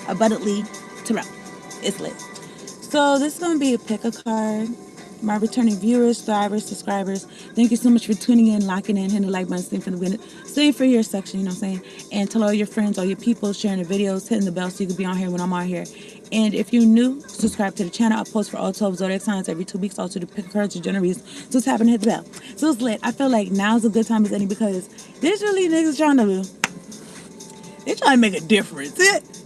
abundantly tarot. It's lit. So this is going to be a pick a card. My returning viewers, thrivers, subscribers, thank you so much for tuning in, locking in, hitting the like button, staying for the beginning, staying for your section, you know what I'm saying? And tell all your friends, all your people, sharing the videos, hitting the bell so you can be on here when I'm on here. And if you're new, subscribe to the channel. I post for all 12 zodiac signs every 2 weeks, also to pick cards or general reads. So it's happening to hit the bell. So it's lit. I feel like now's a good time as any because there's really niggas they're trying to make a difference.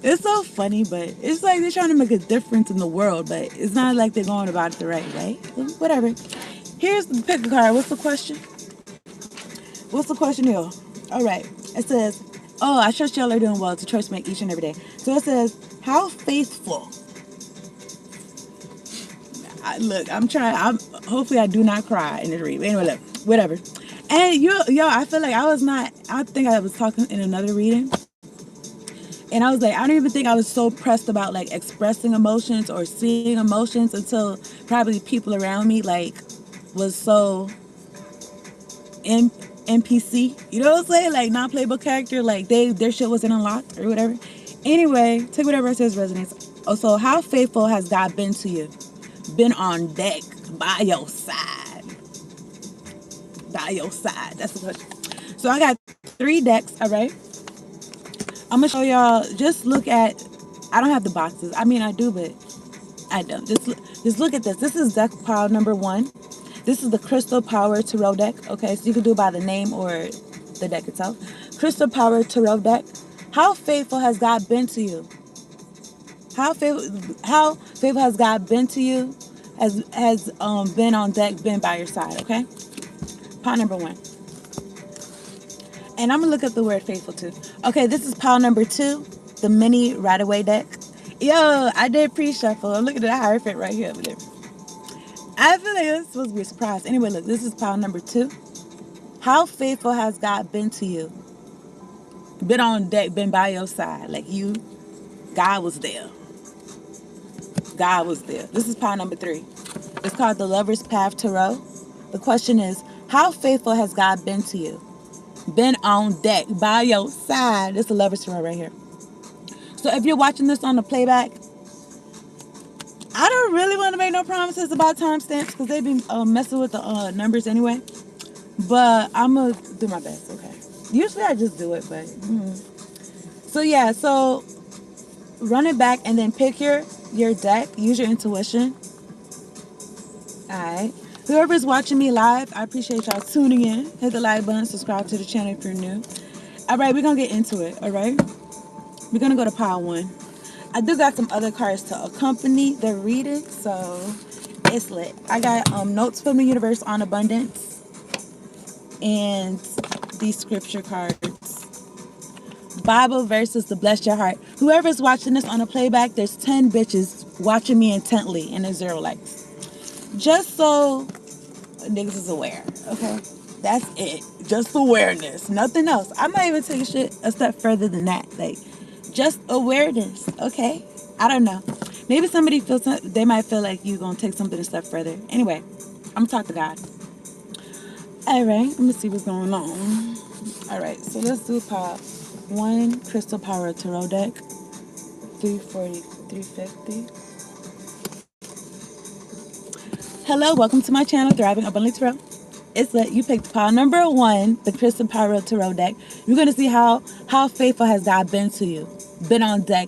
It's so funny, but it's like they're trying to make a difference in the world, but it's not like they're going about it the right way. So whatever. Here's the pick a card. What's the question? What's the question here? All right. It says, oh, I trust y'all are doing well to trust me each and every day. So it says, how faithful. Look, I'm trying. Hopefully I do not cry in this read. Anyway, look, whatever. And yo, I feel like I think I was talking in another reading. And I was like, I don't even think I was so pressed about like expressing emotions or seeing emotions until probably people around me like was so NPC, you know what I'm saying? Like non-playable character, like their shit wasn't unlocked or whatever. Anyway, take whatever it says resonates. Also, how faithful has God been to you? Been on deck by your side. By your side. That's the question. So I got 3 decks, all right? I'm gonna show y'all. Just look at. I don't have the boxes. I mean, I do, but I don't. Just look at this. This is deck pile number 1. This is the Crystal Power Tarot deck. Okay, so you can do it by the name or the deck itself. Crystal Power Tarot deck. How faithful has God been to you? How faithful has God been to you? Has been on deck, been by your side? Okay. Pile number 1. And I'm going to look up the word faithful too. Okay, this is pile number 2, the mini right-away deck. Yo, I did pre-shuffle. I'm looking at the Hierophant right here. I feel like it's supposed to be a surprise. Anyway, look, this is pile number 2. How faithful has God been to you? Been on deck, been by your side. Like God was there. God was there. This is pile number 3. It's called the Lover's Path Tarot. The question is, how faithful has God been to you? Been on deck by your side. It's the Lover's Tarot right here. So if you're watching this on the playback, I don't really want to make no promises about timestamps because they be messing with the numbers anyway. But I'm going to do my best, okay? Usually I just do it, but... So yeah, so run it back and then pick your deck. Use your intuition. Alright. Whoever's watching me live, I appreciate y'all tuning in. Hit the like button, subscribe to the channel if you're new. Alright, we're going to get into it, alright? We're going to go to pile 1. I do got some other cards to accompany the reading, so it's lit. I got notes from the universe on abundance and these scripture cards. Bible verses to bless your heart. Whoever's watching this on a playback, there's 10 bitches watching me intently and there's 0 likes. Just so niggas is aware, okay? That's it. Just awareness. Nothing else. I'm not even taking shit a step further than that. Like, just awareness, okay? I don't know. Maybe somebody they might feel like you're going to take something a step further. Anyway, I'm going to talk to God. All right, let me see what's going on. All right, so let's do pop 1 Crystal Power Tarot deck. 340, 350. Hello, welcome to my channel, Thriving Abundantly Tarot. It's that you picked pile number 1, the Crystal Power Tarot deck. You're going to see how faithful has God been to you. Been on deck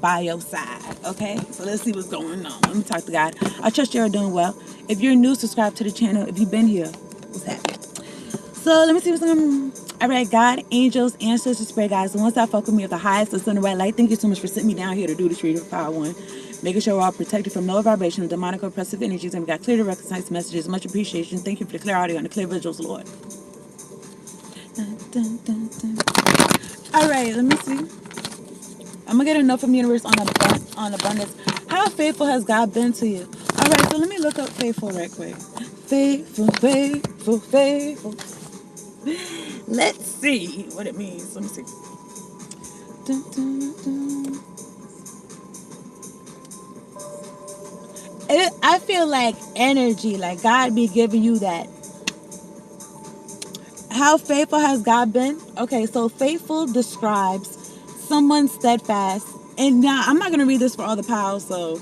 by your side, okay? So let's see what's going on. Let me talk to God. I trust you're doing well. If you're new, subscribe to the channel. If you've been here, what's happening? So let me see what's going on. All right, God, angels, ancestors, spirit guides, the ones that fuck with me of the highest, the sun, and white light. Thank you so much for sitting me down here to do this reading for pile 1. Making sure we're all protected from low vibration of demonic oppressive energies, and we got clear to recognize messages. Much appreciation. Thank you for the clear audio and the clear visuals, Lord. Dun, dun, dun, dun. All right, let me see. I'm gonna get a note from the universe on abundance. How faithful has God been to you? All right, so let me look up faithful right quick. Faithful, faithful, faithful. Let's see what it means. Let me see. Dun, dun, dun. I feel like energy, like God be giving you that. How faithful has God been? Okay, so faithful describes someone steadfast. And now I'm not going to read this for all the pals, so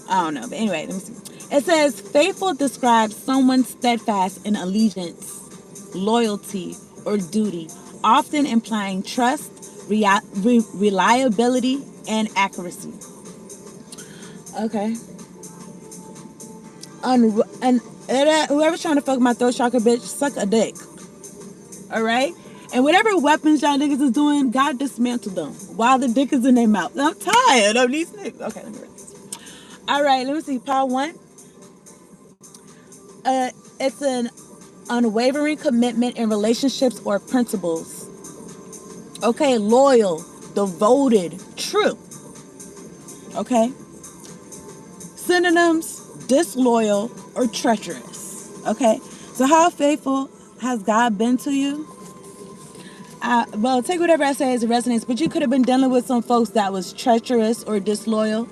I don't know. But anyway, let me see. It says, faithful describes someone steadfast in allegiance, loyalty, or duty, often implying trust, reliability, and accuracy. Okay. And whoever's trying to fuck my throat chakra, bitch, suck a dick. All right? And whatever weapons y'all niggas is doing, God dismantled them while the dick is in their mouth. I'm tired of these niggas. Okay, let me read this. All right, let me see. Part 1. It's an unwavering commitment in relationships or principles. Okay, loyal, devoted, true. Okay? Synonyms, disloyal or treacherous. Okay? So how faithful has God been to you? Well, take whatever I say as it resonates, but you could have been dealing with some folks that was treacherous or disloyal.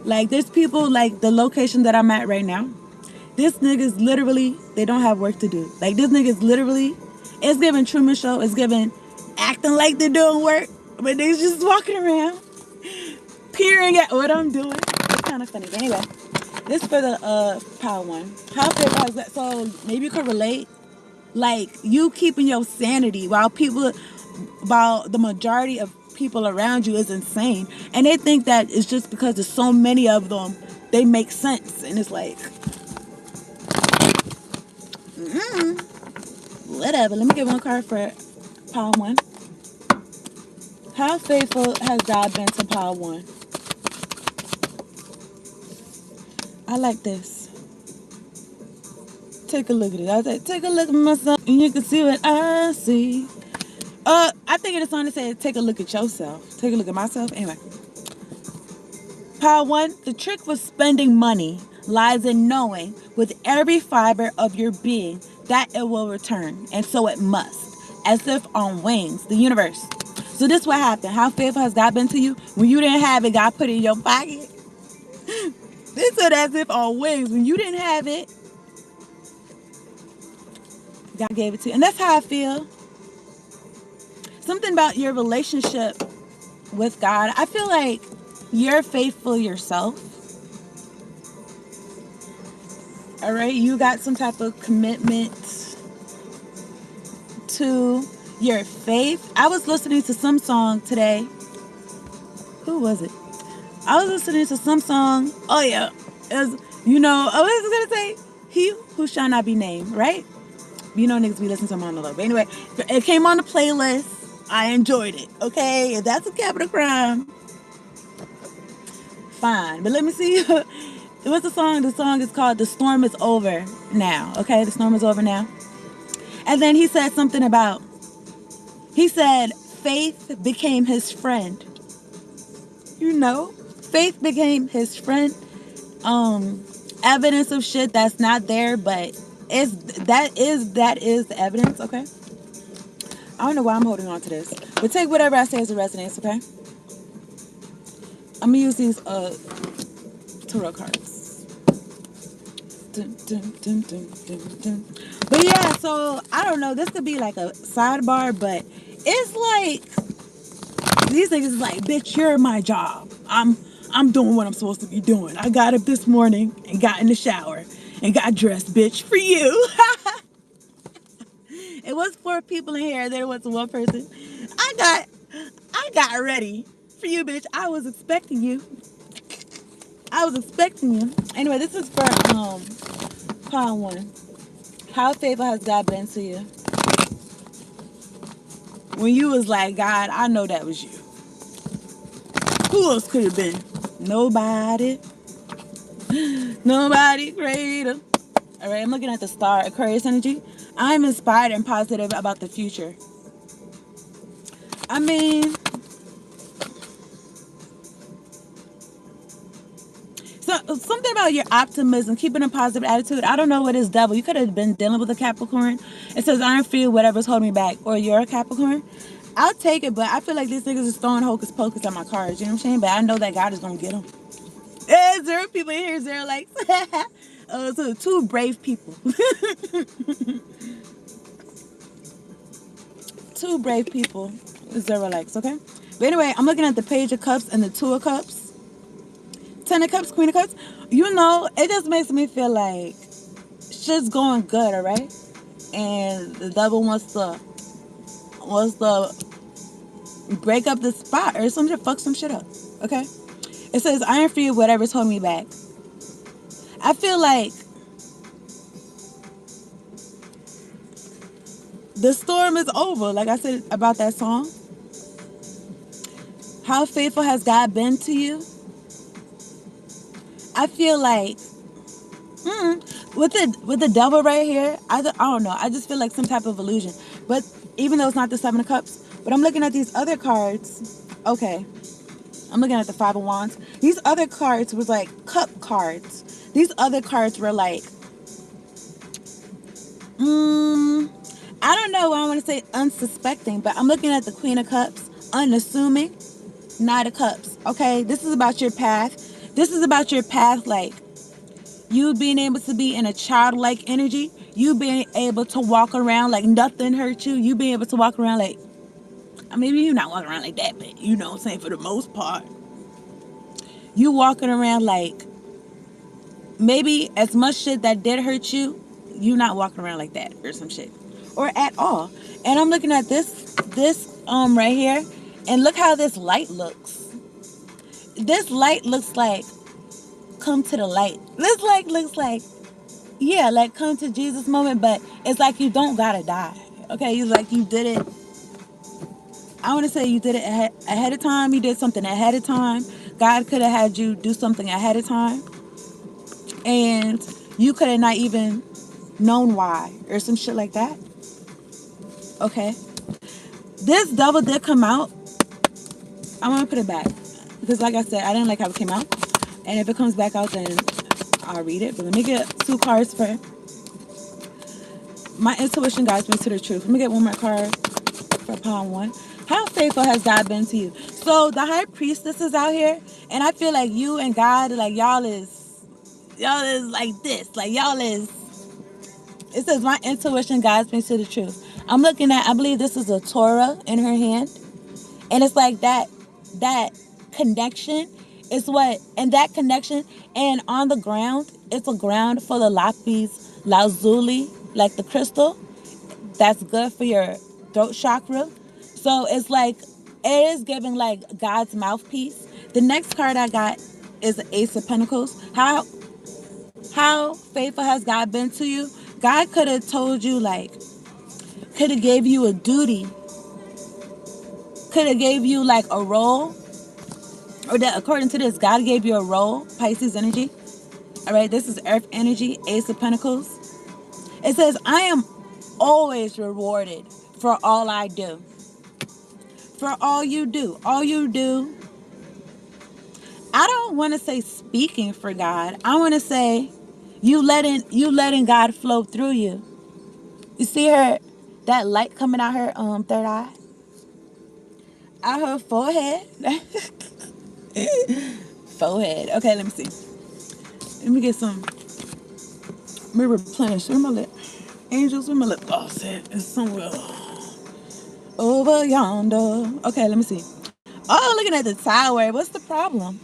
Like, there's people, like the location that I'm at right now. This nigga's literally, they don't have work to do. Like, this nigga's literally, it's giving Truman Show, it's giving acting like they're doing work, but they're just walking around, peering at what I'm doing. It's kind of funny. But anyway, this for the power 1. How faithful has that? So maybe you could relate. Like, you keeping your sanity while the majority of people around you is insane. And they think that it's just because there's so many of them, they make sense. And it's like, whatever. Let me get one card for Power 1. How faithful has God been to Power 1? I like this. Take a look at it. I was like, take a look at myself and you can see what I see. I think it's on to say, take a look at yourself. Take a look at myself. Anyway. Power 1, the trick for spending money lies in knowing with every fiber of your being that it will return. And so it must. As if on wings. The universe. So this is what happened. How faithful has God been to you? When you didn't have it, God put it in your pocket. This is as if on wings. When you didn't have it, God gave it to you. And that's how I feel. Something about your relationship with God. I feel like you're faithful yourself. All right? You got some type of commitment to your faith. I was listening to some song today. Who was it? I was listening to some song. Oh, yeah. It was, I was going to say, he who shall not be named, right? You know niggas be listening to them on the low. But anyway, it came on the playlist. I enjoyed it. Okay? If that's a capital crime, fine. But let me see. What's the song? The song is called The Storm Is Over Now. Okay? The storm is over now. And then he said something about, he said, faith became his friend. Faith became his friend. Evidence of shit that's not there, but that is the evidence, okay? I don't know why I'm holding on to this. But take whatever I say as a resonance, okay? I'm going to use these tarot cards. Dun, dun, dun, dun, dun, dun. But yeah, so I don't know. This could be like a sidebar, but it's like these niggas is like, bitch, you're my job. I'm doing what I'm supposed to be doing. I got up this morning and got in the shower and got dressed, bitch, for you. It was 4 people in here. There was one person. I got ready for you, bitch. I was expecting you. Anyway, this is for Power 1. How faithful has God been to you? When you was like, God, I know that was you. Who else could have been? Nobody. Nobody greater. All right, I'm looking at the star, Aquarius energy. I'm inspired and positive about the future. I mean, so something about your optimism, keeping a positive attitude. I don't know what is devil. You could have been dealing with a Capricorn. It says, I don't feel whatever's holding me back. Or you're a Capricorn. I'll take it, but I feel like these niggas is throwing hocus pocus at my cards. You know what I'm saying? But I know that God is going to get them. 0 people in here, 0 likes. So 2 brave people. 2 brave people, 0 likes, okay? But anyway, I'm looking at the Page of Cups and the Two of Cups. Ten of Cups, Queen of Cups. You know, it just makes me feel like shit's going good, alright? And the devil wants to break up the spot or some shit, fuck some shit up. Okay? It says, I am free of whatever's holding me back. I feel like the storm is over. Like I said about that song. How faithful has God been to you? I feel like with the devil right here, I don't know. I just feel like some type of illusion. But even though it's not the Seven of Cups, but I'm looking at these other cards. Okay. I'm looking at the Five of Wands. These other cards was like cup cards. These other cards were like, I don't know why I want to say unsuspecting, but I'm looking at the Queen of Cups, unassuming, Knight of Cups. Okay, this is about your path. This is about your path, like you being able to be in a childlike energy. You being able to walk around like nothing hurt you. You being able to walk around like, maybe you're not walking around like that, but you know what I'm saying, for the most part. You walking around like maybe as much shit that did hurt you, you not walking around like that or some shit. Or at all. And I'm looking at this right here, and look how this light looks. This light looks like come to the light. This light looks like, yeah, like come to Jesus moment, but it's like you don't gotta die. Okay, you like you did it. I want to say you did it ahead of time. You did something ahead of time. God could have had you do something ahead of time, and you could have not even known why or some shit like that. Okay, this devil did come out. I'm gonna put it back because, like I said, I didn't like how it came out, and if it comes back out, then I'll read it. But let me get two cards for my intuition guides me to the truth. Let me get one more card for Palm 1. How faithful has God been to you? So the High Priestess is out here, and I feel like you and God, like y'all is like this, like y'all is. It says my intuition guides me to the truth. I'm looking at, I believe this is a Torah in her hand, and it's like that connection is what, and that connection, and on the ground, it's a ground full of lapis lazuli, like the crystal. That's good for your throat chakra. So it's like, it is giving like God's mouthpiece. The next card I got is the Ace of Pentacles. How faithful has God been to you? God could have told you, like, could have gave you a duty, could have gave you like a role, or that according to this, God gave you a role, Pisces energy. All right, this is Earth energy, Ace of Pentacles. It says, I am always rewarded for all I do. For all you do. All you do. I don't want to say speaking for God. I want to say you letting God flow through you. You see her, that light coming out her third eye? Out her forehead. Forehead. Okay, let me see. Let me get some. Let me replenish. Where my lip? Angels, where my lip gloss at? It's somewhere over yonder. Okay, let me see. Oh, looking at the tower. What's the problem?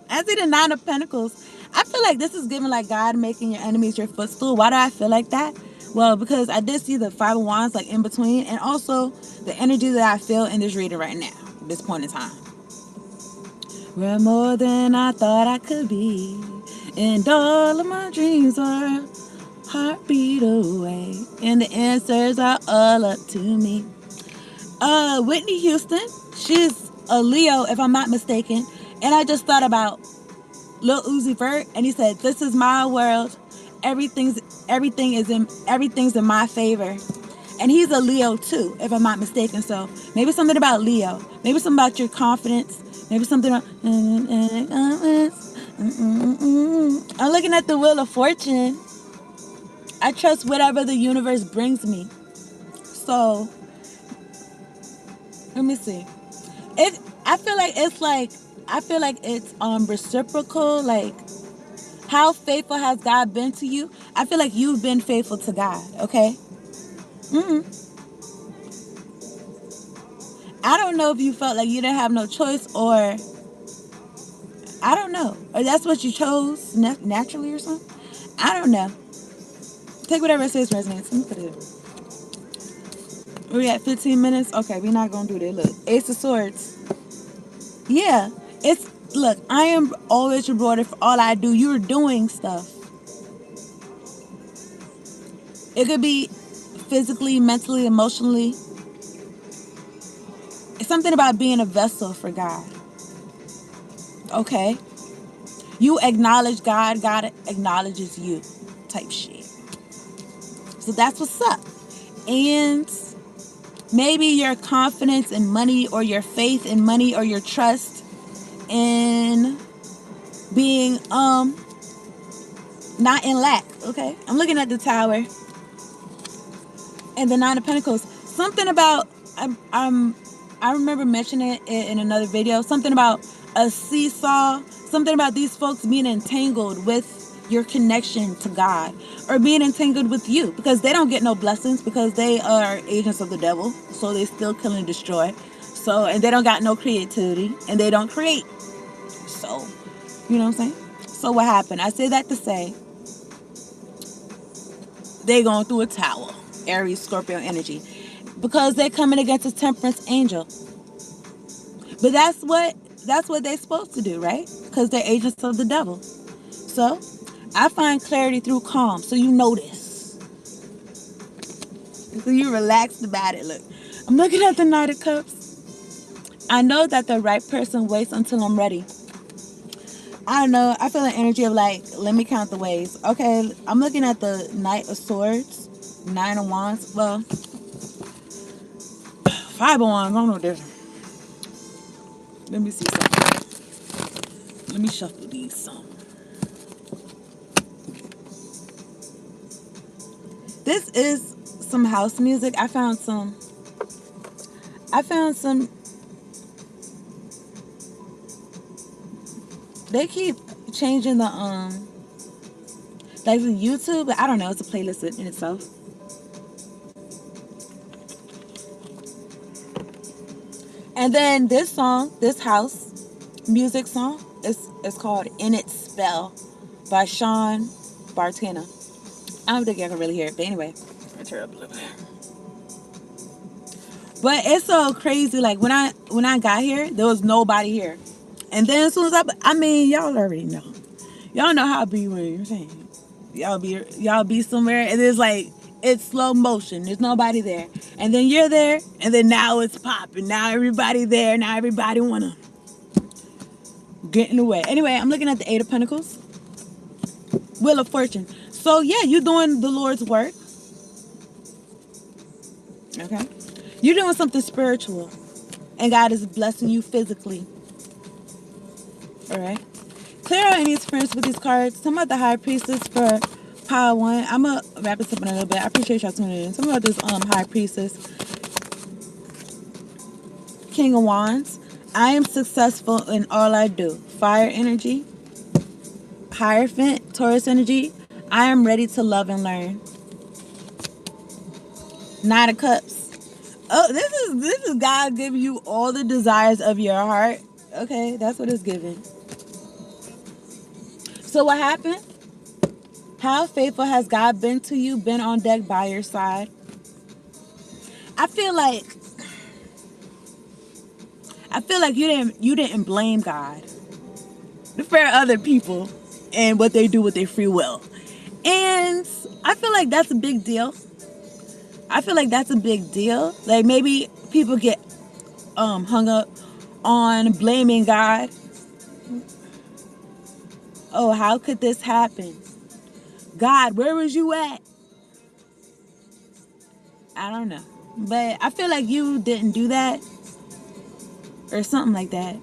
I see the Nine of Pentacles. I feel like this is giving like God making your enemies your footstool. Why do I feel like that? Well, because I did see the Five of Wands like in between, and also the energy that I feel in this reading right now, at this point in time. We're more than I thought I could be, and all of my dreams are heartbeat away, and the answers are all up to me. Whitney Houston, she's a Leo, if I'm not mistaken, and I just thought about Lil Uzi Vert, and he said, "This is my world. Everything's in my favor." And he's a Leo too, if I'm not mistaken. So maybe something about Leo. Maybe something about your confidence. Maybe something about... I'm looking at the Wheel of Fortune. I trust whatever the universe brings me. So let me see. I feel like it's reciprocal. Like, how faithful has God been to you? I feel like you've been faithful to God. Okay. I don't know if you felt like you didn't have no choice, or I don't know, or that's what you chose naturally or something. I don't know. Take whatever it says resonates. Let me put it. We at 15 minutes. Okay, we're not gonna do that. Look, Ace of Swords. Yeah, it's look. I am always rewarded for all I do. You're doing stuff. It could be physically, mentally, emotionally. It's something about being a vessel for God. Okay, you acknowledge God. God acknowledges you. Type shit. So that's what's up. And maybe your confidence in money, or your faith in money, or your trust in being not in lack. Okay, I'm looking at the Tower and the Nine of Pentacles. Something about I remember mentioning it in another video. Something about a seesaw. Something about these folks being entangled with your connection to God, or being entangled with you, because they don't get no blessings, because they are agents of the devil. So they still kill and destroy. So, and they don't got no creativity, and they don't create. So, you know what I'm saying? So what happened? I say that to say they going through a tower. Aries, Scorpio energy. Because they're coming against a temperance angel. But that's what they're supposed to do, right? Because they're agents of the devil. So I find clarity through calm. So you notice. So you relaxed about it. Look, I'm looking at the Knight of Cups. I know that the right person waits until I'm ready. I don't know. I feel the energy of like, let me count the ways. Okay, I'm looking at the Knight of Swords, Nine of Wands. Well, Five of Wands. I don't know different. Let me see something. Let me shuffle these some. This is some house music. I found some. They keep changing the like the YouTube, but I don't know. It's a playlist in itself. And then this song, this house music song, is called "In Its Spell" by Sean Bartana. I don't think I can really hear it, but anyway, I'll turn it up a little bit. But it's so crazy. Like when I got here, there was nobody here, and then as soon as I mean, y'all already know. Y'all know how I be when you're saying y'all be somewhere, and it's like it's slow motion. There's nobody there, and then you're there, and then now it's popping. Now everybody there. Now everybody wanna get in the way. Anyway, I'm looking at the Eight of Pentacles, Wheel of Fortune. So yeah, you're doing the Lord's work. Okay, you're doing something spiritual, and God is blessing you physically. All right. Clear out any experience with these cards. Some about the High Priestess for Power One. I'm gonna wrap this up in a little bit. I appreciate y'all tuning in. Some about this High Priestess. King of Wands. I am successful in all I do. Fire energy. Hierophant. Taurus energy. I am ready to love and learn. Nine of Cups. Oh, this is God giving you all the desires of your heart. Okay, that's what it's giving. So what happened? How faithful has God been to you, been on deck by your side? I feel like you didn't blame God for other people and what they do with their free will. And I feel like that's a big deal. Like maybe people get hung up on blaming God. Oh, how could this happen? God, where was you at? I don't know. But I feel like you didn't do that. Or something like that.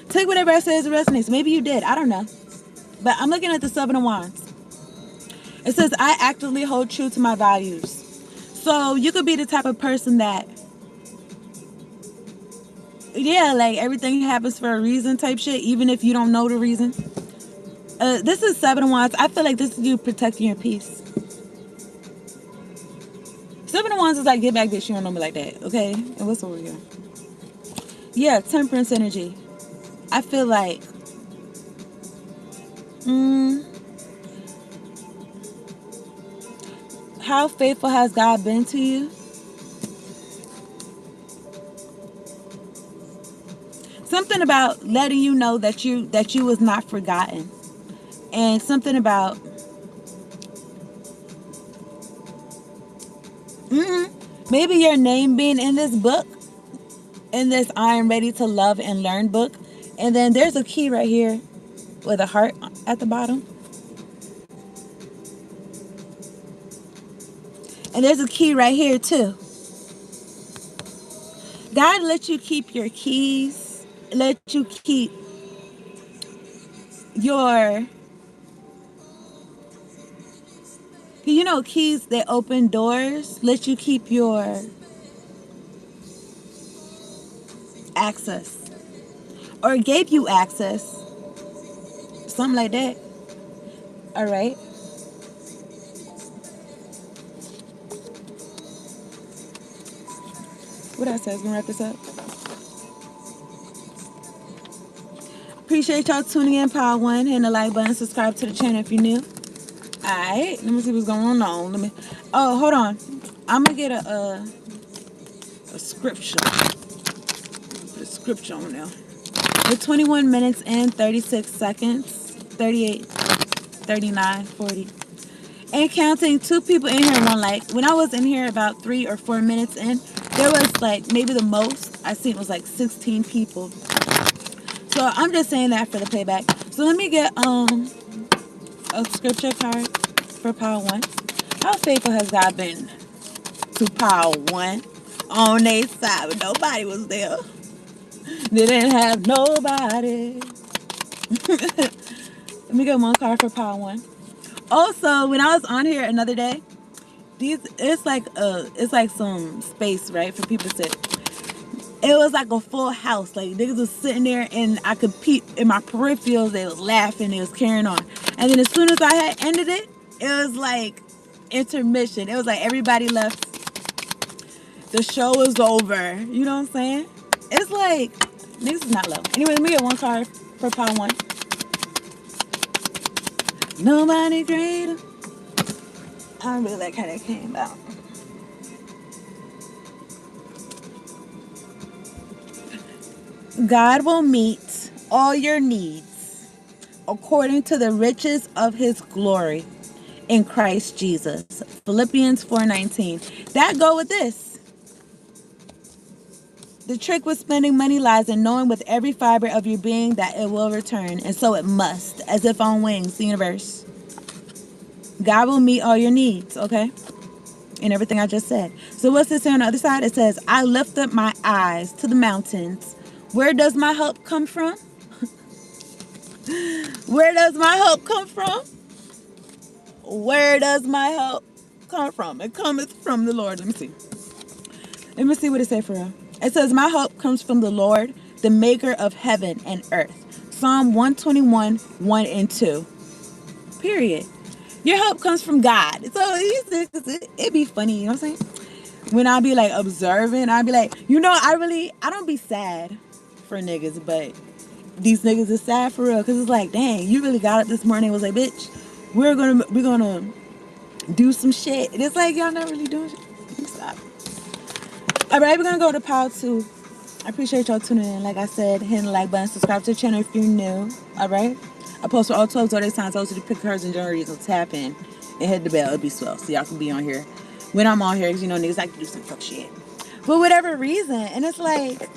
Take whatever I say as it resonates. Maybe you did. I don't know. But I'm looking at the Seven of Wands. It says, I actively hold true to my values. So you could be the type of person that, yeah, like everything happens for a reason type shit, even if you don't know the reason. This is Seven of Wands. I feel like this is you protecting your peace. Seven of ones is like, get back, bitch. You don't know me like that. Okay? And what's over here? Yeah, temperance energy. I feel like, how faithful has God been to you? Something about letting you know that you was not forgotten. And something about maybe your name being in this book, in this I am ready to love and learn book. And then there's a key right here with a heart at the bottom. And there's a key right here too. God let you keep your keys, let you keep your, you know, keys that open doors, let you keep your access, or gave you access, something like that. All right. What I said, gonna wrap this up. Appreciate y'all tuning in, Power One. Hitting the like button, subscribe to the channel if you're new. Alright, let me see what's going on. Oh, hold on. I'm gonna get a scripture. Put a scripture on there. With 21 minutes and 36 seconds, 38, 39, 40. And counting, 2 people in here and 1 like. When I was in here about 3 or 4 minutes in, there was like maybe the most I seen was like 16 people. So I'm just saying that for the playback. So let me get a scripture card for Power One. How faithful has God been to Power One on their side when nobody was there? They didn't have nobody. Let me get 1 card for Power One. Also, when I was on here another day, it's like some space, right, for people to sit. It was like a full house. Like, niggas was sitting there, and I could peep in my peripherals. They was laughing. They was carrying on. And then as soon as I had ended it, it was like intermission. It was like everybody left. The show was over. You know what I'm saying? It's like, niggas is not low. Anyway, let me get 1 card for Power One. Nobody greater. I really like how that came out. God will meet all your needs according to the riches of his glory in Christ Jesus. Philippians 4:19. That go with this. The trick with spending money lies in knowing with every fiber of your being that it will return, and so it must, as if on wings, the universe. God will meet all your needs, okay? And everything I just said. So what's this here on the other side? It says, I lift up my eyes to the mountains. Where does my help come from? Where does my help come from? Where does my help come from? It cometh from the Lord. Let me see. Let me see what it says for real. It says, my help comes from the Lord, the maker of heaven and earth. Psalm 121, 1 and 2. Period. Your help comes from God. So it'd be funny, you know what I'm saying? When I be like observing, I be like, you know, I don't be sad for niggas, but these niggas is sad for real. Cause it's like, dang, you really got up this morning and was like, bitch, we're gonna do some shit. And it's like, y'all not really doing shit. Stop. All right, we're gonna go to Power 2. I appreciate y'all tuning in. Like I said, hit the like button, subscribe to the channel if you're new. All right. I post for all 12 zodiac signs, those who pick cards and generally so tap in and hit the bell. It'll be swell, so y'all can be on here when I'm on here. Because you know niggas like to do some fuck shit for whatever reason, and it's like,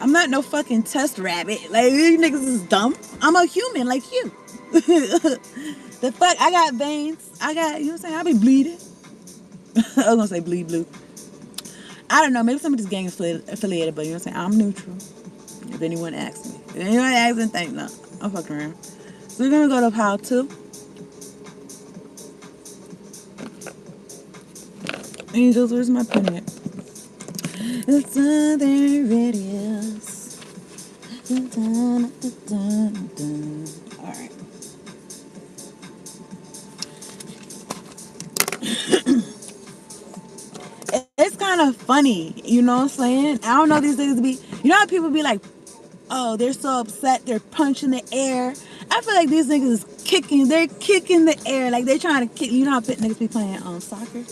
I'm not no fucking test rabbit. Like, you niggas is dumb. I'm a human like you. The fuck, I got veins. I got, you know what I'm saying? I be bleeding. I was gonna say bleed blue. I don't know. Maybe some of this gang is affiliated, but you know what I'm saying? I'm neutral. If anyone asks me. If anyone asks me, think, no. I'm fucking around. So we're gonna go to Power 2. Angels, where's my pen at? It's there it is. Alright. kind of funny. You know what I'm saying? I don't know these niggas be. You know how people be like, oh, they're so upset, they're punching the air. I feel like these niggas is kicking. They're kicking the air, like they're trying to kick. You know how niggas be playing soccer.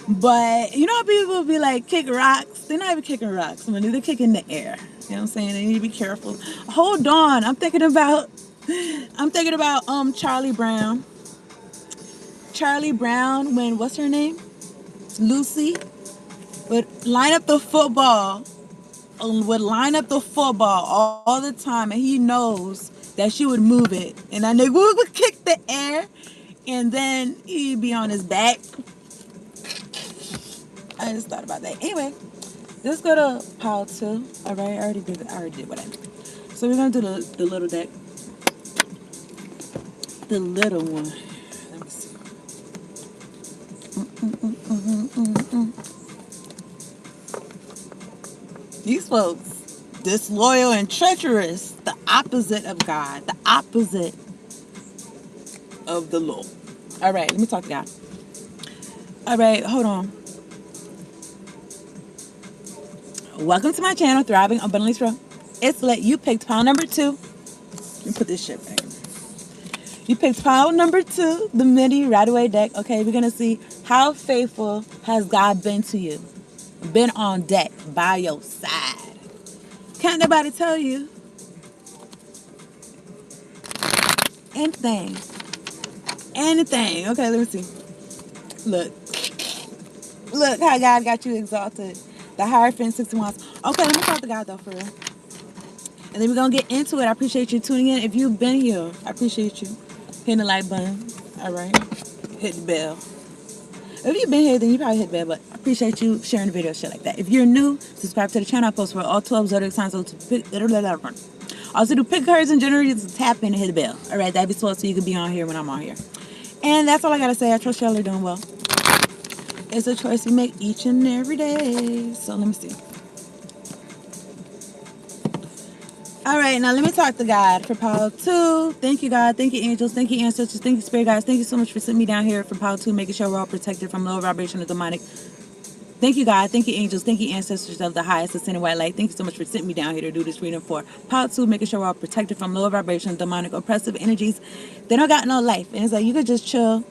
But you know how people be like kick rocks? They're not even kicking rocks. They're kicking the air. You know what I'm saying? They need to be careful. Hold on. I'm thinking about Charlie Brown. Charlie Brown, when what's her name? Lucy would line up the football all the time, and he knows that she would move it, and that nigga would kick the air, and then he'd be on his back. I just thought about that. Anyway, let's go to pile 2. All right, I already did whatever. So we're gonna do the little deck, the little one. Let me see. These folks, disloyal and treacherous, the opposite of God, the opposite of the Lord. All right, let me talk to God. All right, hold on. Welcome to my channel, Thriving Abundantly Through. It's lit. You picked pile number 2. Let me put this shit back. You picked pile number 2, the mini right-away deck. Okay, we're going to see how faithful has God been to you. Been on deck by your side. Can't nobody tell you anything. Okay, let me see. Look how God got you exalted. The Hierophant 6 Wands. Okay, let me talk to God though for real. And then we're going to get into it. I appreciate you tuning in. If you've been here, I appreciate you hitting the like button. All right. Hit the bell. If you've been here, then you probably hit the bell. But I appreciate you sharing the video, shit like that. If you're new, subscribe to the channel. I post for all 12 zodiac signs. Also do pick cards and generally just tap in and hit the bell. All right. That'd be swell so you can be on here when I'm on here. And that's all I got to say. I trust y'all are doing well. It's a choice we make each and every day. So let me see. All right, now let me talk to God for pile 2. Thank you, God. Thank you, angels. Thank you, ancestors. Thank you, spirit guides. Thank you so much for sitting me down here for pile 2, making sure we're all protected from low vibration and demonic. Thank you, God. Thank you, angels. Thank you, ancestors of the highest ascended white light. Thank you so much for sitting me down here to do this reading for pile 2, making sure we're all protected from low vibration, demonic, oppressive energies. They don't got no life. And it's like you could just chill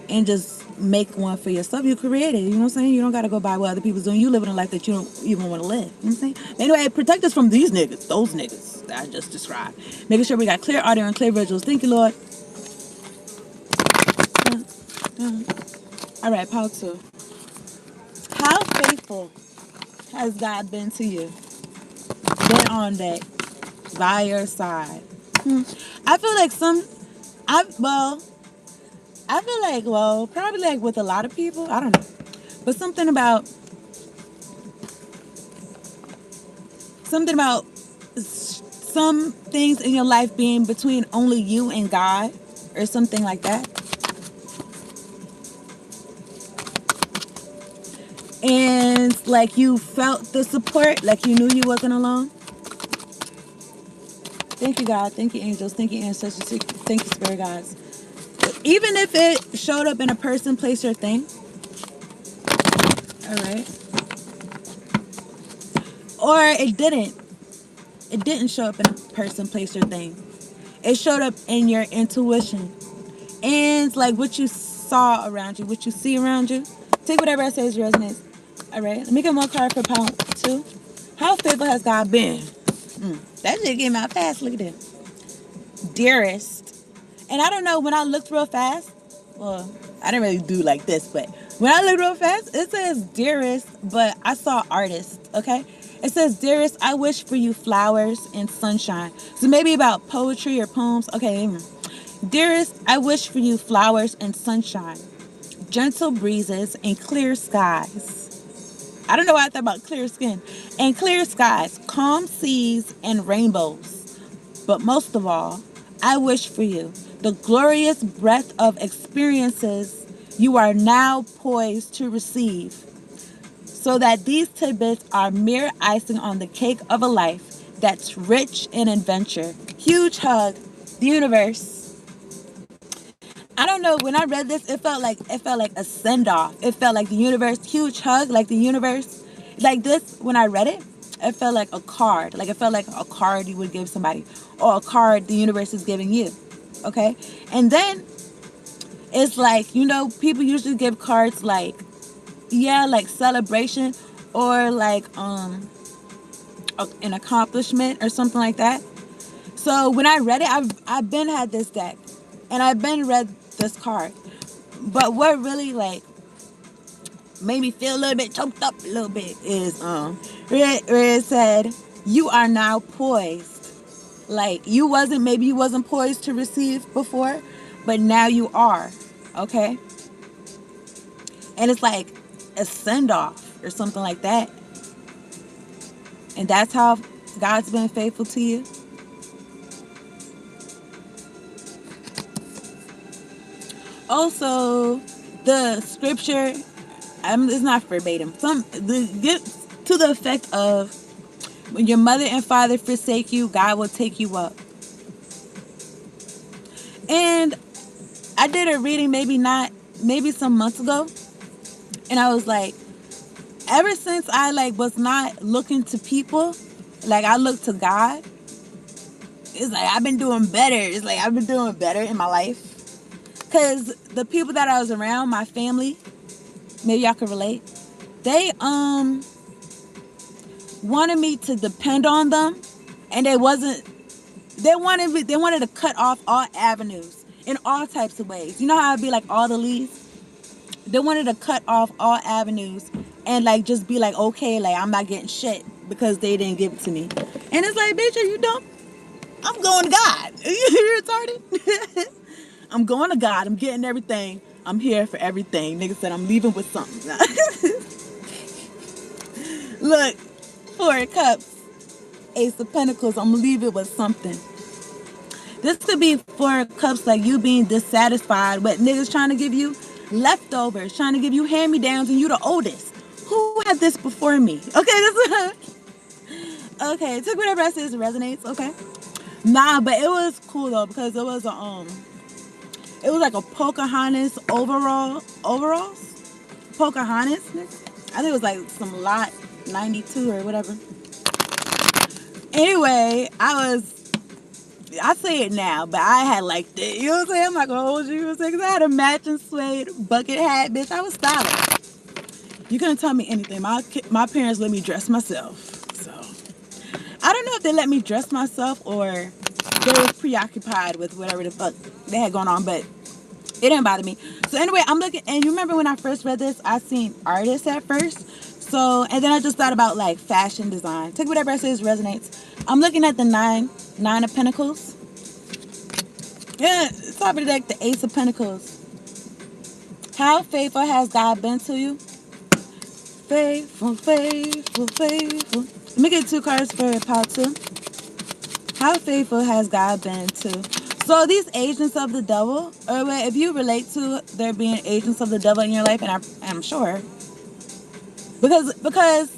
and just make one for yourself. You create it. You know what I'm saying? You don't got to go by what other people's doing. You living a life that you don't even want to live. You know what I'm saying? Anyway, protect us from those niggas that I just described. Making sure we got clear audio and clear visuals. Thank you, Lord. All right, pile 2. How faithful has God been to you? Been on that by your side. I feel like probably like with a lot of people, I don't know. But something about some things in your life being between only you and God or something like that. And like you felt the support, like you knew you wasn't alone. Thank you, God. Thank you, angels. Thank you, ancestors. Thank you, spirit guides. Even if it showed up in a person, place, or thing. All right. Or it didn't. It didn't show up in a person, place, or thing. It showed up in your intuition. And like what you saw around you, what you see around you. Take whatever I say as resonates. All right. Let me get one card for pile 2. How faithful has God been? That shit came out fast. Look at that. Dearest. And I don't know, when I looked real fast, well, I didn't really do like this, but when I looked real fast, it says dearest, but I saw artist, okay? It says, dearest, I wish for you flowers and sunshine. So maybe about poetry or poems. Okay. Dearest, I wish for you flowers and sunshine, gentle breezes and clear skies. I don't know why I thought about clear skin. And clear skies, calm seas and rainbows. But most of all, I wish for you the glorious breath of experiences you are now poised to receive, so that these tidbits are mere icing on the cake of a life that's rich in adventure. Huge hug, the universe. I don't know. When I read this, it felt like a send off. It felt like the universe, huge hug, like the universe, like this. When I read it, it felt like a card. Like it felt like a card you would give somebody, or a card the universe is giving you. Okay, and then it's like, people usually give cards like, yeah, like celebration, or like an accomplishment or something like that. So when I read it, I've been had this deck, and I've been read this card. But what really like made me feel a little bit choked up a little bit is where it said, you are now poised. Like maybe you wasn't poised to receive before, but now you are. Okay? And it's like a send off or something like that. And that's how God's been faithful to you. Also, the scripture, it's not verbatim. Get to the effect of, when your mother and father forsake you, God will take you up. And I did a reading maybe some months ago, and I was like, ever since I like was not looking to people, like I looked to God. It's like I've been doing better. It's like I've been doing better in my life. Cause the people that I was around, my family, maybe y'all could relate. They wanted me to depend on them, and they wasn't. They wanted to cut off all avenues in all types of ways. You know how I'd be like all the leads. They wanted to cut off all avenues and like just be like, okay, like I'm not getting shit because they didn't give it to me. And it's like, bitch, are you dumb? I'm going to God. You retarded? I'm going to God. I'm getting everything. I'm here for everything. Nigga said I'm leaving with something. Look, Four of Cups, Ace of Pentacles. I'm leaving with something. This could be Four of Cups, like you being dissatisfied with niggas trying to give you leftovers, trying to give you hand-me-downs, and you the oldest. Who had this before me? Okay, okay, take whatever I say as it resonates, okay? Nah, but it was cool though, because it was like a Pocahontas overalls. Pocahontas. I think it was like some lot 92 or whatever. Anyway, I say it now, but I had like that. You know what I'm saying? I'm not gonna hold you. Because I had a matching suede bucket hat, bitch. I was stylish. You couldn't tell me anything. My parents let me dress myself. So I don't know if they let me dress myself or they were preoccupied with whatever the fuck they had going on, but it didn't bother me. So anyway, I'm looking, and you remember when I first read this, I seen artists at first. So, and then I just thought about like fashion design. Take whatever I say resonates. I'm looking at the nine of Pentacles. Yeah, top of the deck, the Ace of Pentacles. How faithful has God been to you? Faithful, faithful, faithful. Let me get two cards for part two. How faithful has God been to? So these agents of the devil, or if you relate to there being agents of the devil in your life, and I'm sure, because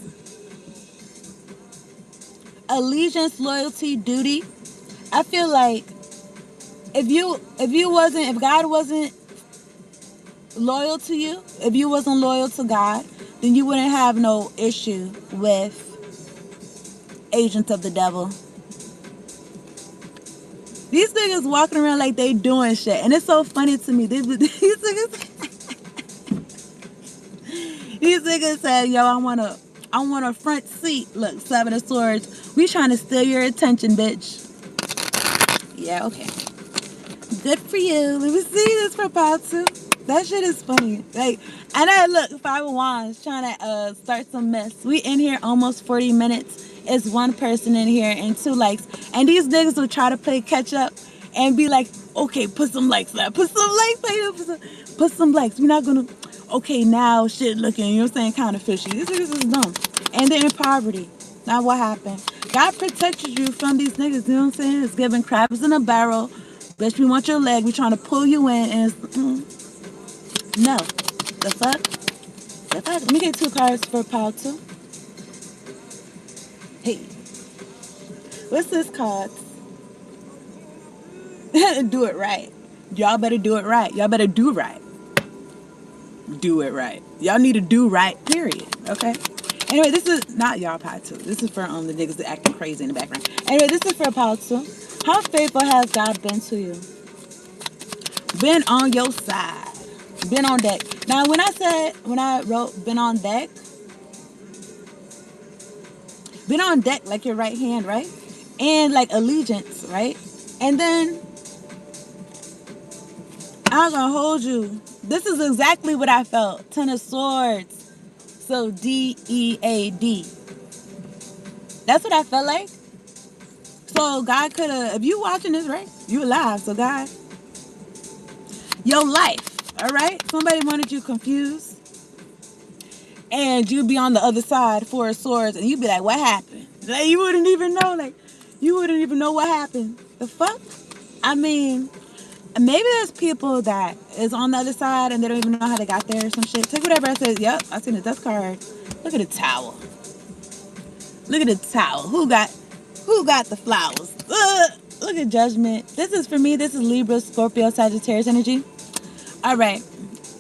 allegiance, loyalty, duty. I feel like if God wasn't loyal to you, if you wasn't loyal to God, then you wouldn't have no issue with agents of the devil. These niggas walking around like they doing shit, and it's so funny to me. These niggas said, "Yo, I want a front seat." Look, Seven of Swords. We trying to steal your attention, bitch. Yeah, okay. Good for you. Let me see this for part two. That shit is funny. Like, and I look, Five of Wands, trying to start some mess. We in here almost 40 minutes. It's one person in here and 2 likes. And these niggas will try to play catch up and be like, okay, put some likes now. Put some likes. Put some likes. We're not going to, okay, now shit looking, you know what I'm saying, kind of fishy. These niggas is dumb. And they're in poverty. Now what happened? God protected you from these niggas, you know what I'm saying? It's giving crabs in a barrel. Bitch, we want your leg. We trying to pull you in. And it's, no. The fuck? The fuck? Let me get 2 cards for pile 2. Hey. What's this card? Do it right. Y'all better do it right. Y'all better do right. Do it right. Y'all need to do right, period. Okay? Anyway, this is not y'all part two. This is for the niggas that acting crazy in the background. Anyway, this is for part two. How faithful has God been to you? Been on your side. Been on deck. Now, when I wrote been on deck, been on deck like your right hand, right? And like allegiance, right? And then I'm gonna hold you. This is exactly what I felt. Ten of Swords. So DEAD. That's what I felt like. So God could have, if you watching this, right? You alive. So God, your life, all right? Somebody wanted you confused. And you'd be on the other side, Four of Swords, and you'd be like, what happened? Like, you wouldn't even know. Like, you wouldn't even know what happened. The fuck? I mean, maybe there's people that is on the other side and they don't even know how they got there or some shit. Take whatever I said. Yep, I seen the death card. Look at the tower. Look at the tower. Who got the flowers? Look at Judgment. This is for me. This is Libra, Scorpio, Sagittarius energy. All right.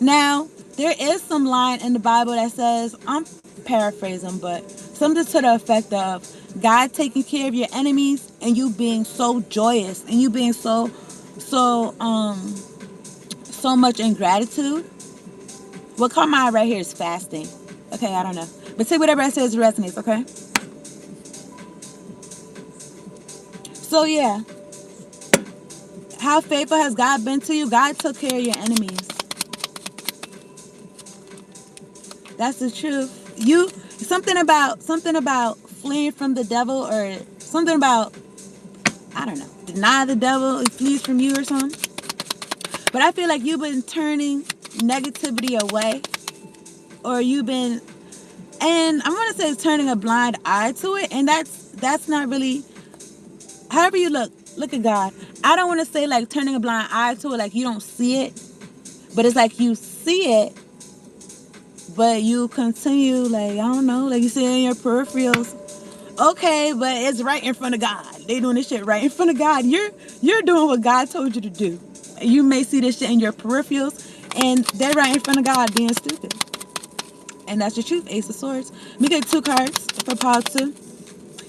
Now, there is some line in the Bible that says, I'm paraphrasing, but something to the effect of God taking care of your enemies and you being so joyous and you being so much in gratitude. What caught my eye right here is fasting. Okay, I don't know. But say whatever I say resonates, okay? So yeah. How faithful has God been to you? God took care of your enemies. That's the truth. Something about fleeing from the devil, or something about, I don't know, deny the devil, he flees from you or something. But I feel like you've been turning negativity away, or you've been, and I'm gonna say turning a blind eye to it, and that's not really, however you look at God. I don't want to say like turning a blind eye to it, like you don't see it, but it's like you see it, but you continue, like, I don't know, like you see it in your peripherals. Okay, but it's right in front of God. They doing this shit right in front of God. You're doing what God told you to do. You may see this shit in your peripherals, and they're right in front of God being stupid. And that's the truth, Ace of Swords. We get 2 cards for part 2.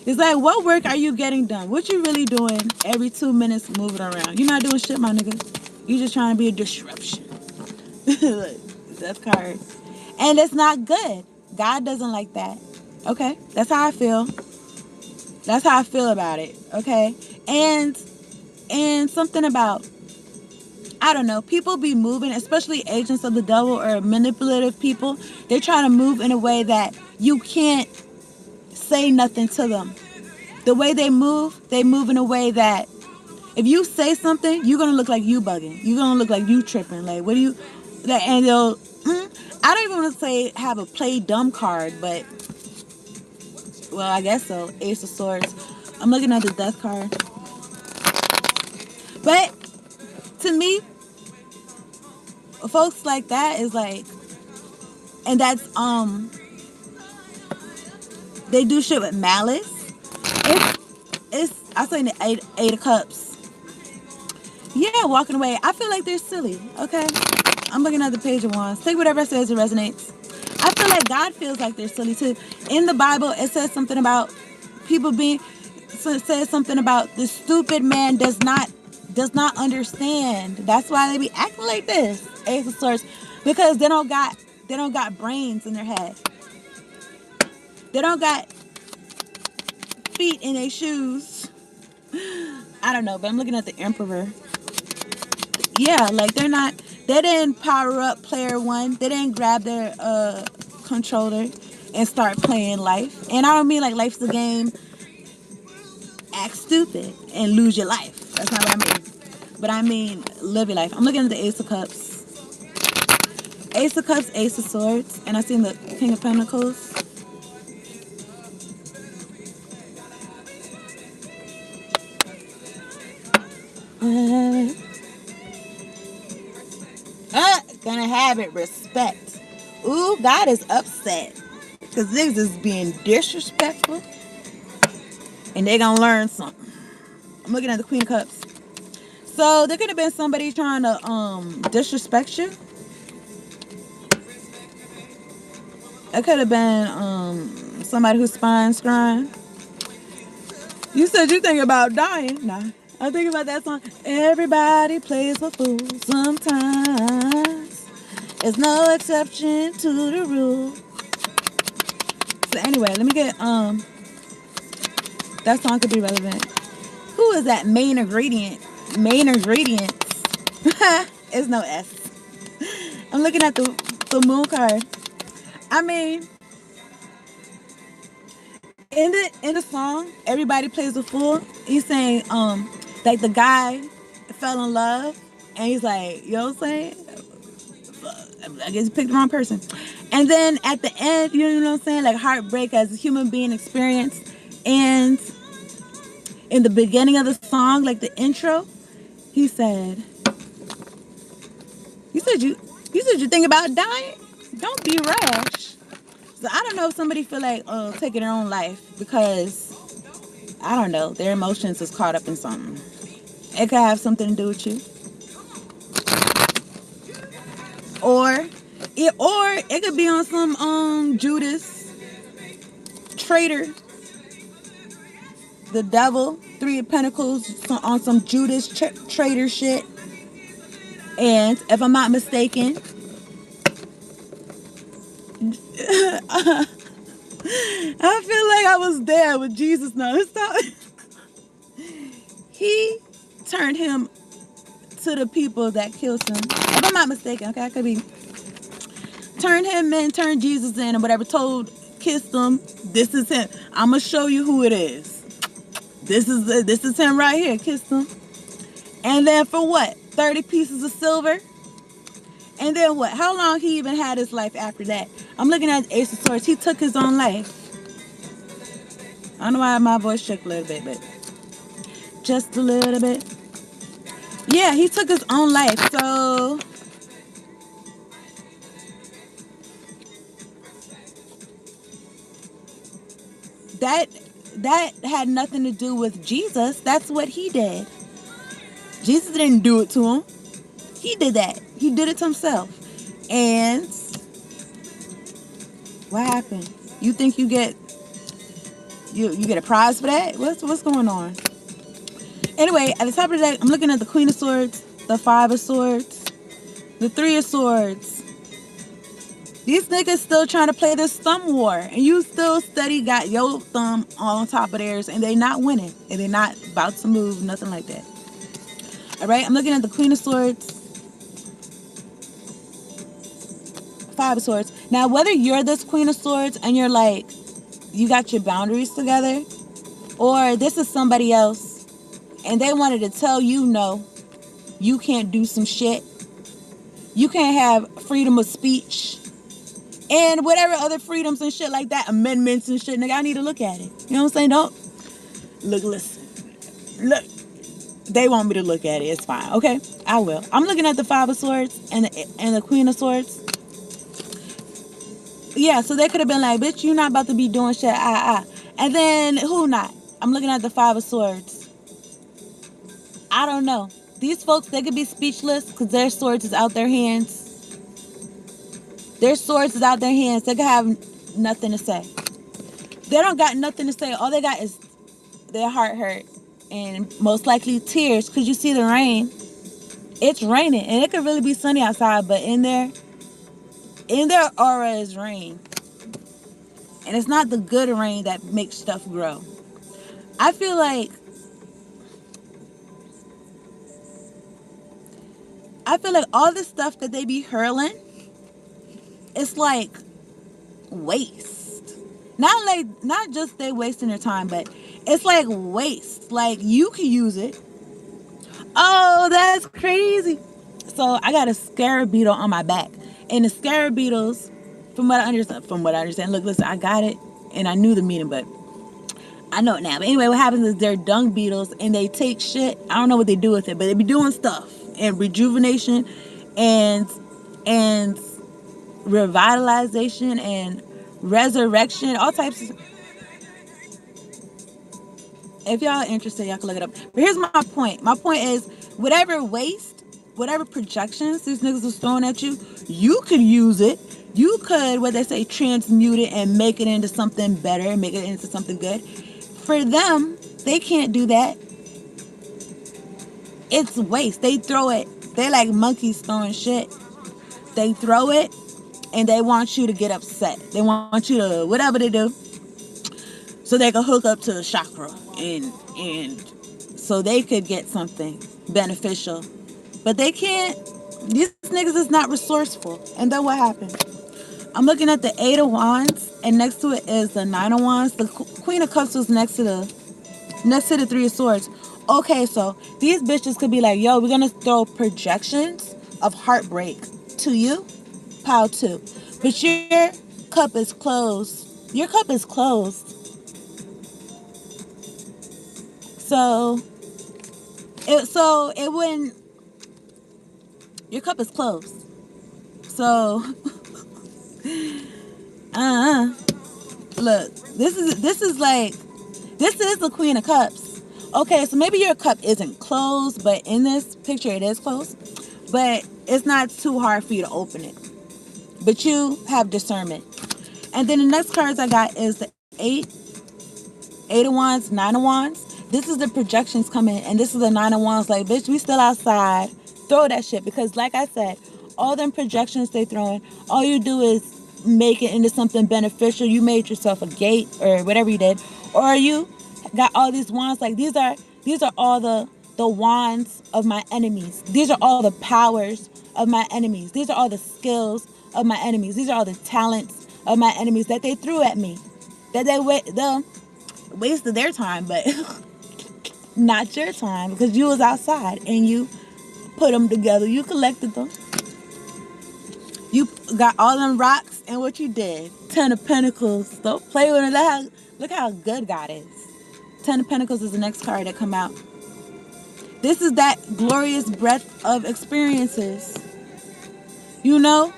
It's like, what work are you getting done? What you really doing every 2 minutes moving around? You're not doing shit, my nigga. You just trying to be a disruption. That's card. And it's not good. God doesn't like that. Okay? That's how I feel. That's how I feel about it. Okay? And something about, I don't know, people be moving, especially agents of the devil or manipulative people. They try to move in a way that you can't say nothing to them. The way they move in a way that if you say something, you're going to look like you bugging. You're going to look like you tripping. Like, what do you, and they'll, I don't even want to say have a play dumb card, but, well, I guess so. Ace of Swords. I'm looking at the death card. But to me, folks like that is like, and that's, they do shit with malice. I say the eight of cups. Yeah, walking away. I feel like they're silly. Okay, I'm looking at the page of wands. Take whatever it says, it resonates. I feel like God feels like they're silly too. In the Bible, it says something about people being. So it says something about the stupid man does not understand. That's why they be acting like this. Ace of Swords, because they don't got brains in their head. They don't got feet in their shoes. I don't know, but I'm looking at the Emperor. Yeah, like they didn't power up player 1. They didn't grab their controller and start playing life. And I don't mean like life's a game, act stupid and lose your life. That's not what I mean. But I mean live your life. I'm looking at the Ace of Cups. Ace of Cups, Ace of Swords, and I seen the King of Pentacles. Gonna have it, respect. Ooh, God is upset because niggas is being disrespectful, and they gonna learn something. I'm looking at the Queen of Cups. So there could have been somebody trying to disrespect you. It could have been somebody who's spying, scrying. You said you think about dying. Nah. I think about that song. Everybody plays a fool sometimes. It's no exception to the rule. So anyway, let me get that song could be relevant. Who is that main ingredient? Main ingredients. It's no S. I'm looking at the moon card. I mean, in the song, everybody plays a fool. He's saying like the guy fell in love and he's like, you know what I'm saying? I guess you picked the wrong person. And then at the end, you know what I'm saying? Like heartbreak as a human being experience. And in the beginning of the song, like the intro, he said, you said you think about dying? Don't be rash. So I don't know if somebody feel like taking their own life because I don't know, their emotions is caught up in something. It could have something to do with you. Or it could be on some Judas traitor, the devil, Three of Pentacles on some Judas traitor shit. And if I'm not mistaken, I feel like I was there with Jesus now. He turned him to the people that killed him. If I'm not mistaken, okay, I could be. Turned him in, turned Jesus in, and whatever, kissed him, this is him. I'm going to show you who it is. This is him right here, kissed him. And then for what? 30 pieces of silver? And then what? How long he even had his life after that? I'm looking at Ace of Swords. He took his own life. I don't know why my voice shook a little bit, but just a little bit. Yeah, he took his own life. So that had nothing to do with Jesus. That's what he did. Jesus didn't do it to him. He did that. He did it to himself. And what happened? You think you get a prize for that? What's going on? Anyway, at the top of the deck, I'm looking at the Queen of Swords, the Five of Swords, the Three of Swords. These niggas still trying to play this thumb war, and you still steady got your thumb on top of theirs, and they not winning, and they not about to move, nothing like that. All right, I'm looking at the Queen of Swords, Five of Swords. Now, whether you're this Queen of Swords and you're like, you got your boundaries together, or this is somebody else and they wanted to tell you no, you can't do some shit. You can't have freedom of speech and whatever other freedoms and shit like that, amendments and shit. Nigga, I need to look at it. You know what I'm saying? Don't look, listen, look. They want me to look at it. It's fine. Okay, I will. I'm looking at the Five of Swords and the Queen of Swords. Yeah, so they could have been like, bitch, you not about to be doing shit. And then who not? I'm looking at the Five of Swords. I don't know. These folks, they could be speechless because their swords is out their hands. Their swords is out their hands. They could have nothing to say. They don't got nothing to say. All they got is their heart hurt. And most likely tears because you see the rain. It's raining. And it could really be sunny outside. But in their aura is rain. And it's not the good rain that makes stuff grow. I feel like all this stuff that they be hurling, it's like waste. Not just they wasting their time, but it's like waste. Like you can use it. Oh, that's crazy. So I got a scarab beetle on my back. And the scarab beetles, from what I understand, look, listen, I got it and I knew the meaning, but I know it now. But anyway, what happens is they're dung beetles and they take shit. I don't know what they do with it, but they be doing stuff. And rejuvenation and revitalization and resurrection, all types of. If y'all are interested, y'all can look it up. But here's my point. My point is whatever waste, whatever projections these niggas was throwing at you, you could use it. You could, what they say, transmute it and make it into something better, make it into something good. For them, they can't do that. It's waste. They throw it. They like monkeys throwing shit. They throw it and they want you to get upset. They want you to whatever they do, so they can hook up to a chakra and so they could get something beneficial. But they can't. These niggas is not resourceful. And then what happened? I'm looking at the Eight of Wands, and next to it is the Nine of Wands. The Queen of Cups was next to the Three of Swords. Okay, so these bitches could be like, yo, we're gonna throw projections of heartbreak to you, pile two. But your cup is closed. Your cup is closed. So it wouldn't. Your cup is closed. So, look, this is the Queen of Cups. Okay, so maybe your cup isn't closed, but in this picture it is closed. But it's not too hard for you to open it. But you have discernment. And then the next cards I got is the Eight of Wands, Nine of Wands. This is the projections coming, and this is the Nine of Wands. Like, bitch, we still outside. Throw that shit, because like I said, all them projections they throwing, all you do is make it into something beneficial. You made yourself a gate or whatever you did, or you got all these wands. Like, these are all the wands of my enemies. These are all the powers of my enemies. These are all the skills of my enemies. These are all the talents of my enemies that they threw at me, that they wasted their time, but not your time, because you was outside and you put them together. You collected them. You got all them rocks, and what you did? Ten of Pentacles. Don't play with it. Look how good God is. Ten of Pentacles is the next card that come out. This is that glorious breadth of experiences. You know?